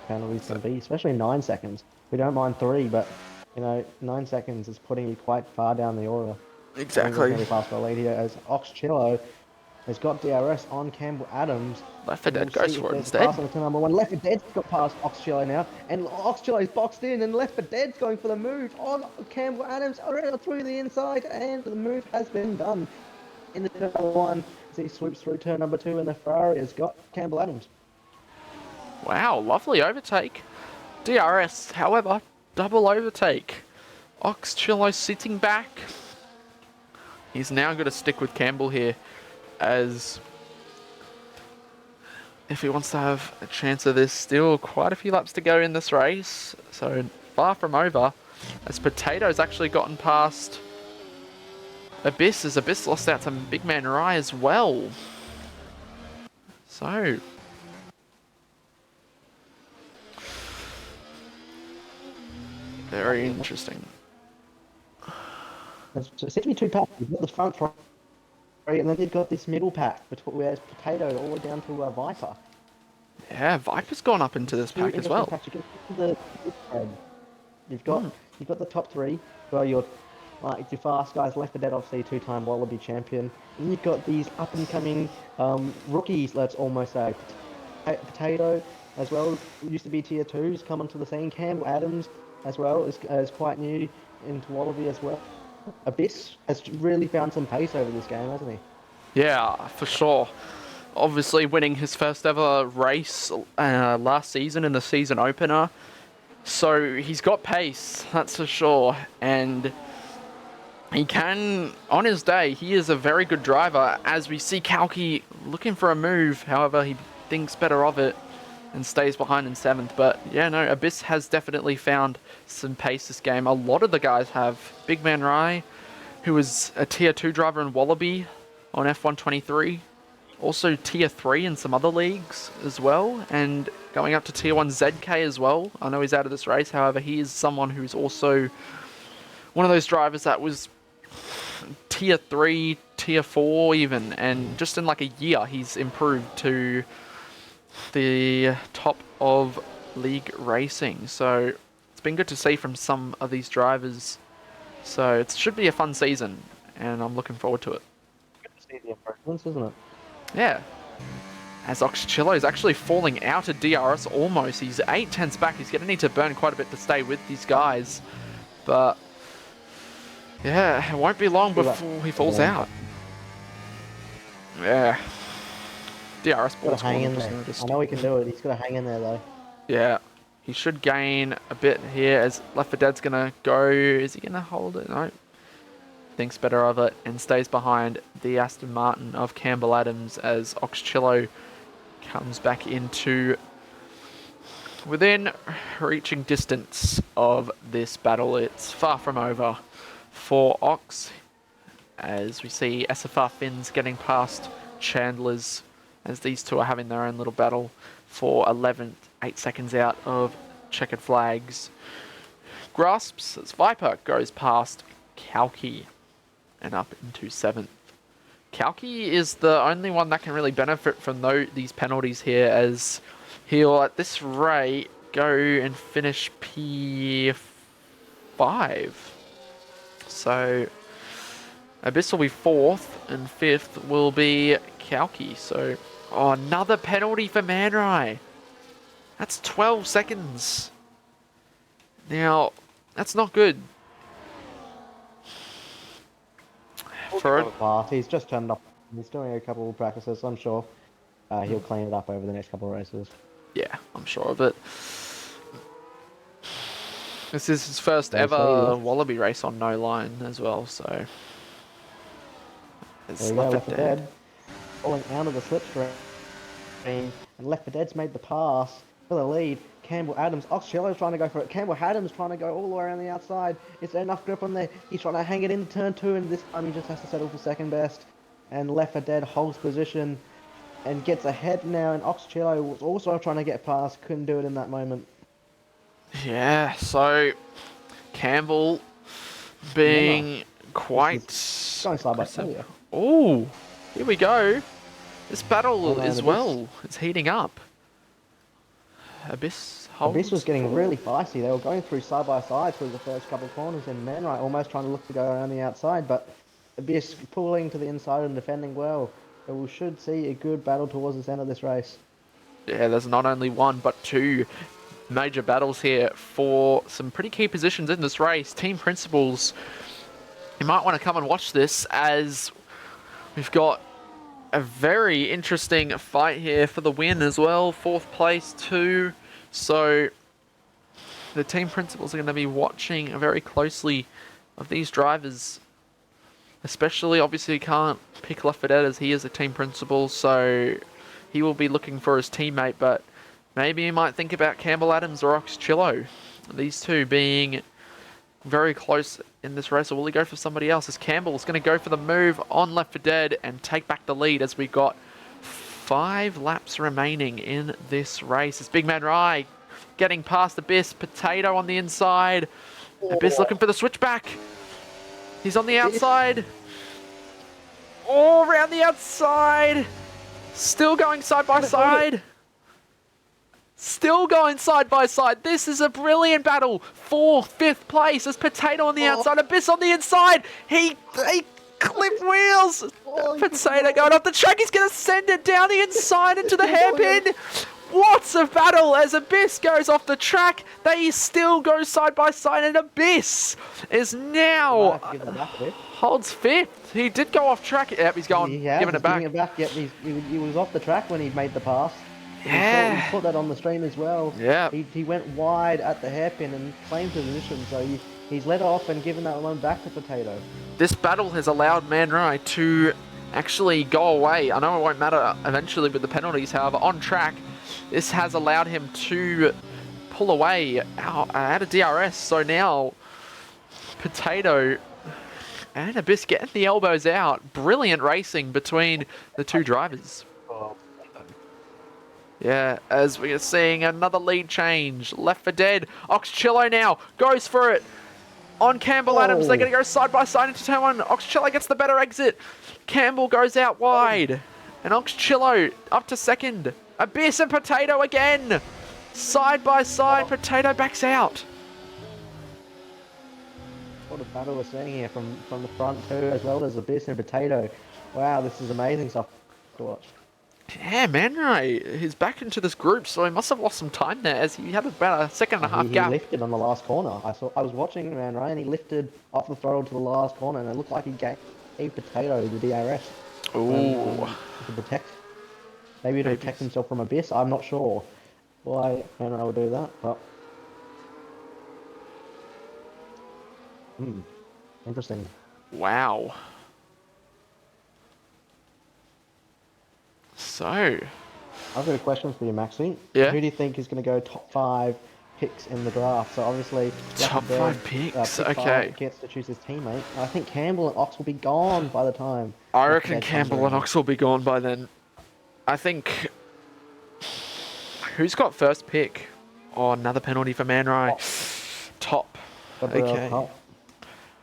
penalties can be, especially 9 seconds. We don't mind 3, but you know, 9 seconds is putting you quite far down the order. Exactly. Really fast for a lead here as Oxcello has got DRS on Campbell Adams. Left 4 Dead goes for it instead. Number 1. Left 4 Dead's got past Oxcello now, and Oxcello's boxed in, and Left 4 Dead's going for the move on Campbell Adams around through the inside, and the move has been done. In the turn number 1, as he swoops through turn number 2, and the Ferrari has got Campbell Adams. Wow, lovely overtake. DRS, however, double overtake. Oxcello sitting back. He's now going to stick with Campbell here, as if he wants to have a chance of this. Still quite a few laps to go in this race, so far from over. As Potato's actually gotten past Abyss, as Abyss lost out to Big Man Rye as well. So, very interesting. It seems to be 2 packs. You've got the front three, and then you've got this middle pack, where it's Potato all the way down to Viper. Yeah, Viper's gone up into this pack as well. You've got the top 3, well, your fast guys. Left 4 Dead, obviously 2-time Wallaby champion. And you've got these up-and-coming rookies, let's almost say. Potato, as well, used to be tier 2s, come onto the scene. Campbell Adams, as well, is quite new into Wallaby as well. Abyss has really found some pace over this game, hasn't he? Yeah, for sure. Obviously winning his first ever race last season in the season opener. So he's got pace, that's for sure. And he can, on his day, he is a very good driver. As we see Kalki looking for a move, however, he thinks better of it and stays behind in 7th. But yeah, no, Abyss has definitely found some pace this game. A lot of the guys have. Big Man Rai, who was a Tier 2 driver in Wallaby on F123. Also Tier 3 in some other leagues as well. And going up to Tier 1 ZK as well. I know he's out of this race, however, he is someone who's also one of those drivers that was Tier 3, Tier 4 even, and just in like a year he's improved to the top of league racing. So it's been good to see from some of these drivers. So it should be a fun season, and I'm looking forward to it. Good to see the improvements, isn't it? Yeah. As Oxchillo is actually falling out of DRS almost. He's 8/10ths back. He's going to need to burn quite a bit to stay with these guys. But yeah, it won't be long before he falls out. Yeah. DRS balls. Hang in there. I know he can do it. He's got to hang in there though. Yeah. He should gain a bit here as Left 4 Dead's going to go. Is he going to hold it? No. Thinks better of it and stays behind the Aston Martin of Campbell Adams as Oxchillo comes back into within reaching distance of this battle. It's far from over for Ox as we see SFR Finns getting past Chandler's as these two are having their own little battle for 11th, 8 seconds out of checkered flags. Grasps as Viper goes past Kalki and up into 7th. Kalki is the only one that can really benefit from these penalties here, as he'll at this rate go and finish P5. So Abyss will be 4th and 5th will be Kalki. So another penalty for Man Rai. That's 12 seconds. Now, that's not good. He's just turned up. He's doing a couple of practices. I'm sure he'll clean it up over the next couple of races. Yeah, I'm sure of it. This is his first ever Wallaby race on no line as well, so it's Left 4 Dead falling out of the slipstream, and Left 4 Dead's made the pass for the lead. Campbell Adams, Oxchillo's trying to go for it. Campbell Adams trying to go all the way around the outside. Is there enough grip on there? He's trying to hang it into turn 2, and this time he just has to settle for second best. And Left 4 Dead holds position and gets ahead now. And Oxchillo was also trying to get past, couldn't do it in that moment. Yeah, so Campbell being quite going side by side. Oh, here we go. This battle as well is heating up. Abyss was getting really feisty. They were going through side by side through the first couple of corners, and Man Rai almost trying to look to go around the outside, but Abyss pulling to the inside and defending well. So we should see a good battle towards the end of this race. Yeah, there's not only one but two major battles here for some pretty key positions in this race. Team principals, you might want to come and watch this as we've got a very interesting fight here for the win as well. 4th place too. So the team principals are going to be watching very closely of these drivers. Especially, obviously, you can't pick Left 4 Dead as he is a team principal, so he will be looking for his teammate, but maybe you might think about Campbell Adams or Oxchillo. These two being very close in this race, or will he go for somebody else? As Campbell's going to go for the move on Left 4 Dead and take back the lead as we got 5 laps remaining in this race. As Big Man Rai getting past Abyss, Potato on the inside. Abyss looking for the switchback. He's on the outside. Oh, around the outside. Still going side by side. Still going side by side. This is a brilliant battle. 4th, 5th place. There's Potato on the outside. Abyss on the inside. He clipped wheels. Potato going off the track. He's going to send it down the inside into the hairpin. What a battle as Abyss goes off the track. They still go side by side, and Abyss is now holds fifth. He did go off track. Yep, he's going, giving it back. Yep, he was off the track when he made the pass. Yeah. He put that on the stream as well. Yeah. He went wide at the hairpin and claimed position, so he's let off and given that one back to Potato. This battle has allowed Man Rai to actually go away. I know it won't matter eventually with the penalties, however, on track, this has allowed him to pull away out of DRS. So now, Potato and Abyss getting the elbows out. Brilliant racing between the two drivers. Yeah, as we are seeing another lead change. Left for Dead. Oxchillo now goes for it. On Campbell Adams, they're going to go side by side into turn one. Oxchillo gets the better exit. Campbell goes out wide. And Oxchillo up to second. Abyss and Potato again. Side by side, Potato backs out. What a battle we're seeing here from the front too, as well as Abyss and Potato. Wow, this is amazing stuff to watch. Yeah, Man Rai is back into this group, so he must have lost some time there as he had about a second and a half gap. He lifted on the last corner. I was watching Man Rai and he lifted off the throttle to the last corner, and it looked like he gave Potato the DRS. Ooh. To protect. Maybe to protect himself from Abyss. I'm not sure why Man Rai would do that, but interesting. Wow. So, I've got a question for you, Maxie. Yeah. Who do you think is going to go top 5 picks in the draft? So obviously, top 5 picks. Okay. Gets to choose his teammate. I think Campbell and Ox will be gone by the time. I reckon Campbell and Ox will be gone by then. I think. Who's got first pick? Oh, another penalty for Man Rai. Top. Okay.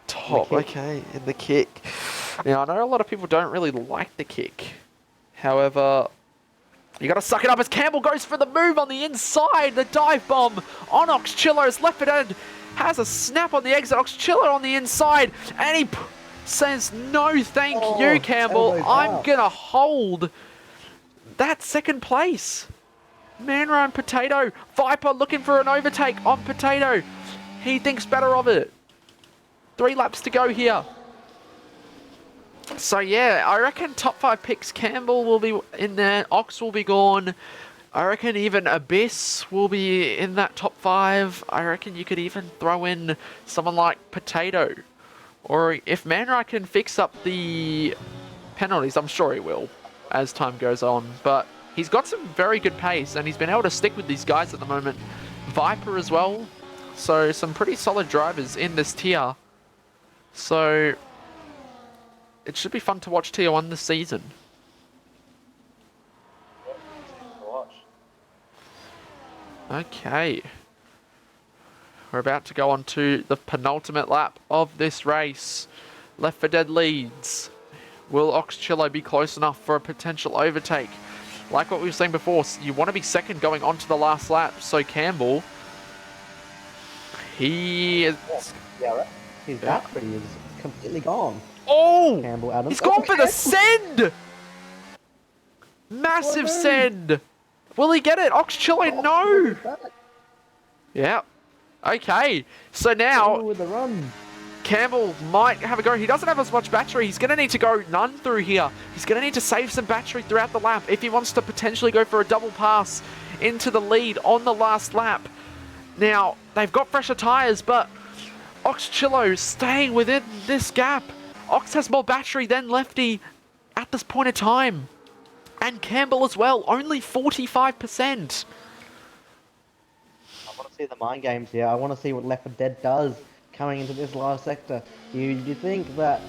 Top. Okay, in the kick. Now I know a lot of people don't really like the kick. However, you got to suck it up as Campbell goes for the move on the inside. The dive bomb on Oxchillo's left foot end has a snap on the exit. Oxchillo on the inside, and he says, no thank you, Campbell. I'm going to hold that second place. Man Rai and Potato. Viper looking for an overtake on Potato. He thinks better of it. 3 laps to go here. So yeah, I reckon top 5 picks. Campbell will be in there. Ox will be gone. I reckon even Abyss will be in that top 5. I reckon you could even throw in someone like Potato. Or if Man Rai can fix up the penalties, I'm sure he will as time goes on. But he's got some very good pace and he's been able to stick with these guys at the moment. Viper as well. So some pretty solid drivers in this tier. So it should be fun to watch Tier 1 this season. Okay. We're about to go on to the penultimate lap of this race. Left for Dead leads. Will Oxchillo be close enough for a potential overtake? Like what we were saying before, you want to be second going on to the last lap. So Campbell, he is... Yeah, right. His battery is completely gone. Oh! Campbell Adams. He's gone for the send! Massive send! Will he get it? Oxchillo, no! Yeah. Okay. So now, with the run. Campbell might have a go. He doesn't have as much battery. He's going to need to go none through here. He's going to need to save some battery throughout the lap if he wants to potentially go for a double pass into the lead on the last lap. Now, they've got fresher tyres, but Oxchillo staying within this gap. Ox has more battery than Lefty at this point of time. And Campbell as well, only 45%. I want to see the mind games here. I want to see what Left 4 Dead does coming into this last sector. You think that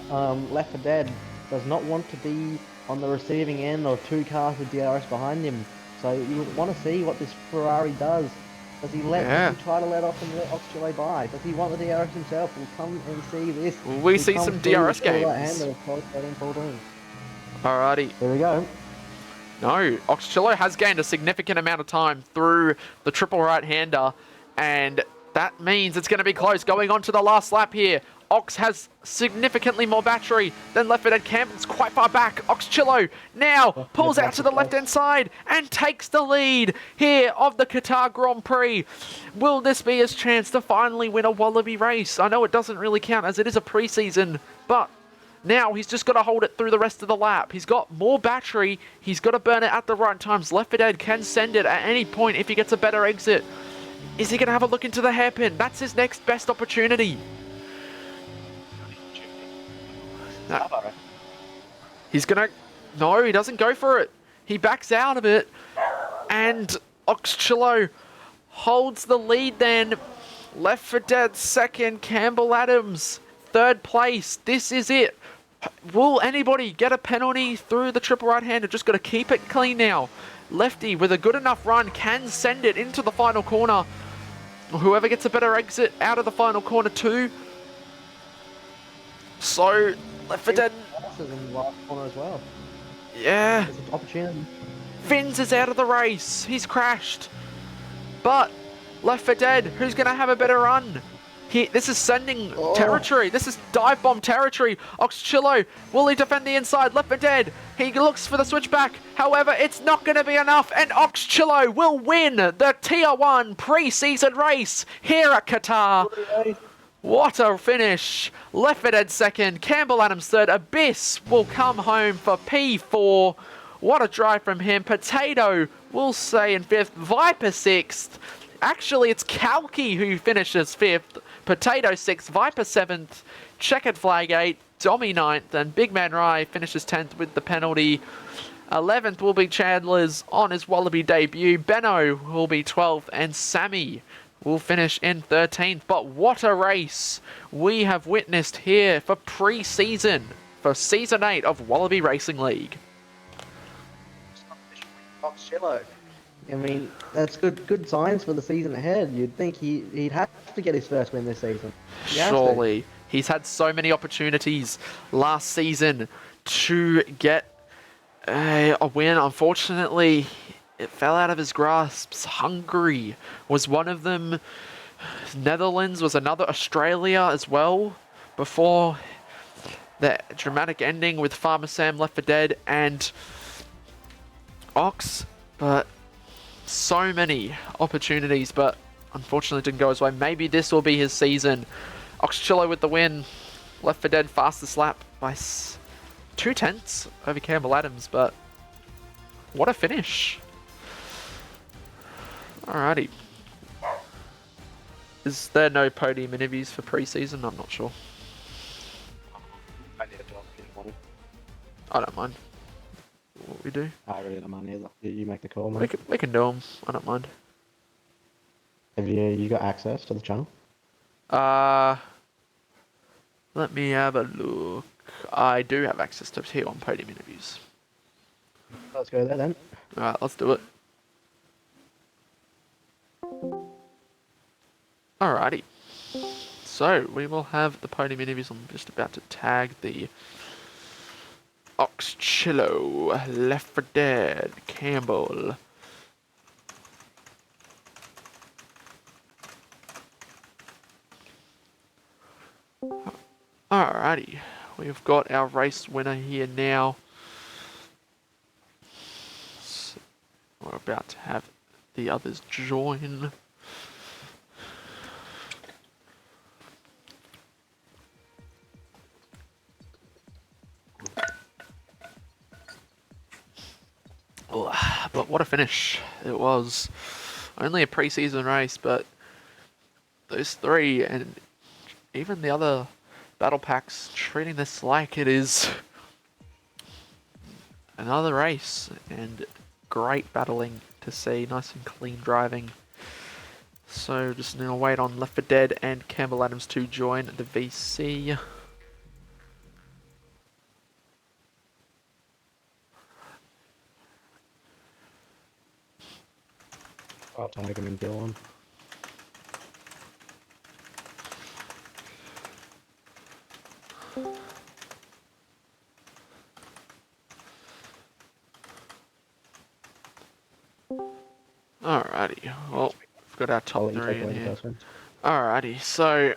Left 4 Dead does not want to be on the receiving end or 2 cars with DRS behind him. So you want to see what this Ferrari does. Does he try to let off and let Oxchillo by? Does he want the DRS himself? We'll come and see this. Will we see some DRS games? Alrighty. There we go. No, Oxchillo has gained a significant amount of time through the triple right-hander, and that means it's going to be close going on to the last lap here. Ox has significantly more battery than Left 4 Dead Campbell's quite far back. Oxchillo now pulls out to the left-hand side and takes the lead here of the Qatar Grand Prix. Will this be his chance to finally win a Wallaby race? I know it doesn't really count as it is a pre-season, but now he's just got to hold it through the rest of the lap. He's got more battery. He's got to burn it at the right times. Left 4 Dead can send it at any point if he gets a better exit. Is he going to have a look into the hairpin? That's his next best opportunity. No. He's gonna... No, he doesn't go for it. He backs out of it. And Oxchillo holds the lead then. Left 4 Dead second. Campbell Adams third place. This is it. Will anybody get a penalty through the triple right-hander? Just got to keep it clean now. Lefty with a good enough run can send it into the final corner. Whoever gets a better exit out of the final corner too. So... Left 4 Dead. In the last corner as well. Yeah. It's an opportunity. Finns is out of the race. He's crashed. But Left 4 Dead, who's going to have a better run? This is sending territory. This is dive bomb territory. Oxchillo, will he defend the inside? Left 4 Dead. He looks for the switchback. However, it's not going to be enough. And Oxchillo will win the Tier 1 pre-season race here at Qatar. What a finish. Left 4 Dead second. Campbell Adams third. Abyss will come home for P4. What a drive from him. Potato will stay in fifth. Viper sixth. Actually, it's Kalki who finishes fifth. Potato sixth. Viper seventh. Checkered Flag eighth. Dommy ninth. And Big Man Rye finishes 10th with the penalty. 11th will be Chandler's on his Wallaby debut. Benno will be 12th. And Sammy will finish in 13th. But what a race we have witnessed here for pre-season, for Season 8 of Wallaby Racing League. Oxchillo. I mean, that's good signs for the season ahead. You'd think he'd have to get his first win this season. Surely. He's had so many opportunities last season to get a win. Unfortunately, it fell out of his grasp. Hungary was one of them. Netherlands was another. Australia as well. Before the dramatic ending with Farmer Sam, Left 4 Dead, and Ox. But so many opportunities, but unfortunately didn't go his way. Maybe this will be his season. Oxchillo with the win. Left 4 Dead fastest lap by 2/10 over Campbell Adams, but what a finish. Alrighty. Is there no podium interviews for pre-season? I'm not sure. I need a job if you want it. I don't mind what we do. I really don't mind either. You make the call, We mate. can do them. I don't mind. Have you got access to the channel? Let me have a look. I do have access to T1 podium interviews. Let's go there then. Alright, let's do it. Alrighty. So, we will have the podium interviews. I'm just about to tag the Oxchillo, Left 4 Dead, Campbell. Alrighty. We've got our race winner here now. So we're about to have the others join. But what a finish it was. Only a pre-season race, but those three and even the other battle packs treating this like it is another race, and great battling to see. Nice and clean driving. So just now wait on Left 4 Dead and Campbell Adams to join the VC. I'll tag him and go on. Alrighty, well, we've got our top three in here. Alrighty, so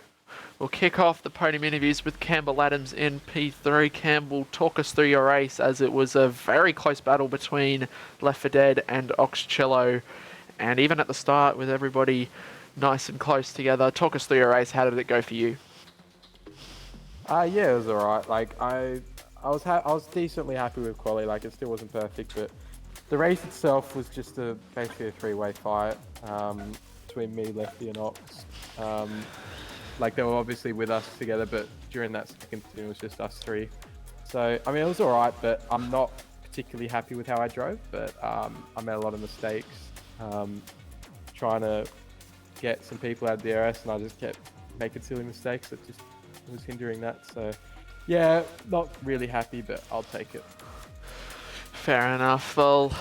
We'll kick off the podium interviews with Campbell Adams in P3. Campbell, talk us through your race, as it was a very close battle between Left 4 Dead and Oxcello. And even at the start, with everybody nice and close together, talk us through your race. How did it go for you? Yeah, it was alright. Like I was decently happy with quali. Like it still wasn't perfect, but the race itself was just basically a three-way fight between me, Lefty, and Ox. Like they were obviously with us together, but during that second it was just us three. So I mean, it was alright, but I'm not particularly happy with how I drove. But I made a lot of mistakes trying to get some people out of DRS, and I just kept making silly mistakes that just was hindering that. So yeah, not really happy, but I'll take it. Fair enough. Well,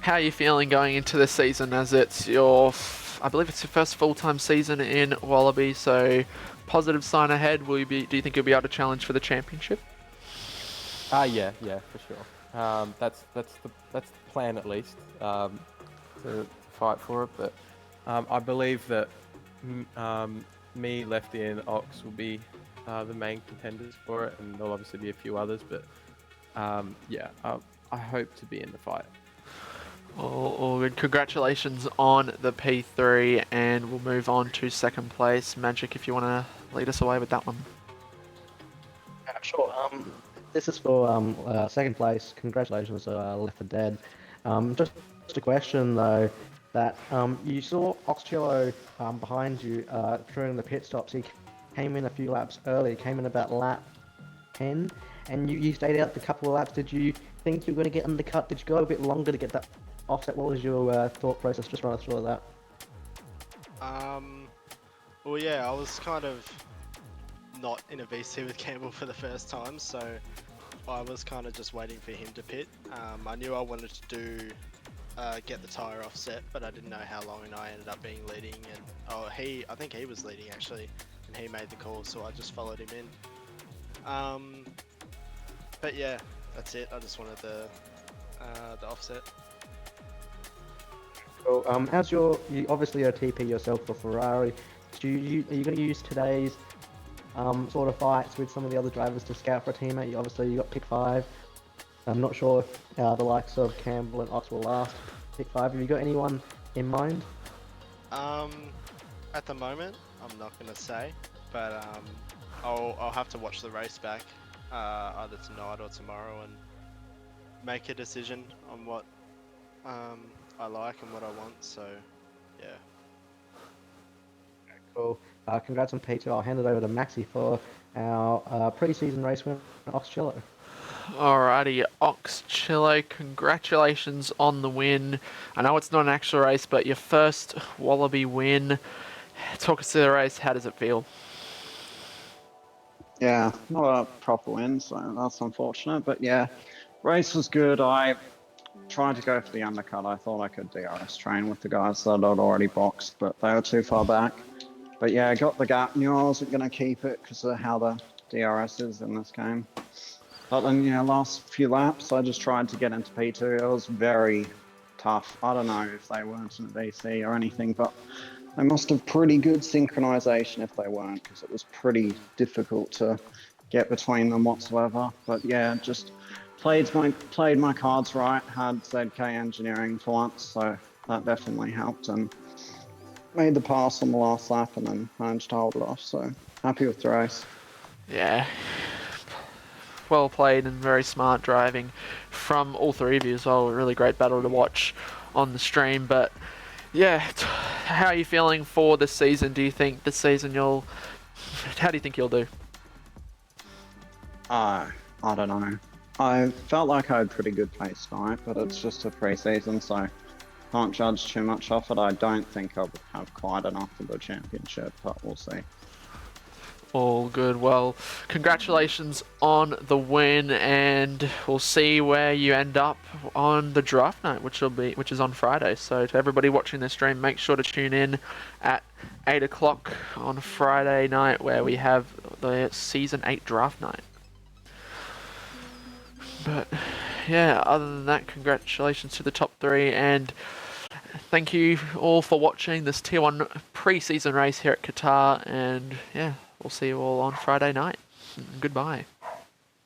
how are you feeling going into this season, as it's your, I believe it's your first full-time season in Wallaby, so positive sign ahead. Do you think you'll be able to challenge for the championship? Yeah, for sure. That's the plan, at least, to fight for it. But I believe that me, Lefty, and Ox will be the main contenders for it, and there'll obviously be a few others. But yeah, I hope to be in the fight. All good. Congratulations on the P3, and we'll move on to second place. Magic, if you want to lead us away with that one. Sure. This is for second place. Congratulations, Left 4 Dead. Just a question though, that you saw Oxcello behind you during the pit stops. He came in a few laps early. Came in about lap 10, and you stayed out a couple of laps. Did you think you were going to get undercut? Did you go a bit longer to get that offset? What was your thought process? Just run us through that. Well, yeah, I was kind of not in a VC with Campbell for the first time, so I was kind of just waiting for him to pit. I knew I wanted to get the tyre offset, but I didn't know how long, and I ended up being leading. And I think he was leading actually, and he made the call, so I just followed him in. But yeah, that's it. I just wanted the offset. So, as you obviously are TP yourself for Ferrari, are you going to use today's sort of fights with some of the other drivers to scout for a teammate? You got pick 5. I'm not sure if the likes of Campbell and Ox will last pick 5. Have you got anyone in mind? At the moment, I'm not going to say, but I'll have to watch the race back either tonight or tomorrow and make a decision on what I like and what I want. So yeah. Cool. Congrats on P2. I'll hand it over to Maxi for our pre-season race win, Oxcello. Alrighty, Oxcello, congratulations on the win. I know it's not an actual race, but your first Wallaby win. Talk us through the race. How does it feel? Yeah, not a proper win, so that's unfortunate. But yeah, race was good. I tried to go for the undercut. I thought I could DRS train with the guys that I'd already boxed, but they were too far back. But yeah, I got the gap. Knew I wasn't going to keep it because of how the DRS is in this game. But then, last few laps, I just tried to get into P2. It was very tough. I don't know if they weren't in a VC or anything, but they must have pretty good synchronization if they weren't, because it was pretty difficult to get between them whatsoever. But yeah, just played my cards right, had ZK engineering for once, so that definitely helped, and made the pass on the last lap and then managed to hold it off, so happy with the race. Yeah. Well played and very smart driving from all three of you as well. A really great battle to watch on the stream. But yeah, how are you feeling for this season? Do you think this season how do you think you'll do? I don't know. I felt like I had pretty good pace tonight, but it's just a pre-season, so can't judge too much off it. I don't think I would have quite enough for the championship, but we'll see. All good. Well, congratulations on the win, and we'll see where you end up on the draft night, which is on Friday. So to everybody watching this stream, make sure to tune in at 8 o'clock on Friday night, where we have the Season 8 draft night. But yeah, other than that, congratulations to the top 3, and thank you all for watching this Tier 1 pre-season race here at Qatar, and yeah, we'll see you all on Friday night. Goodbye.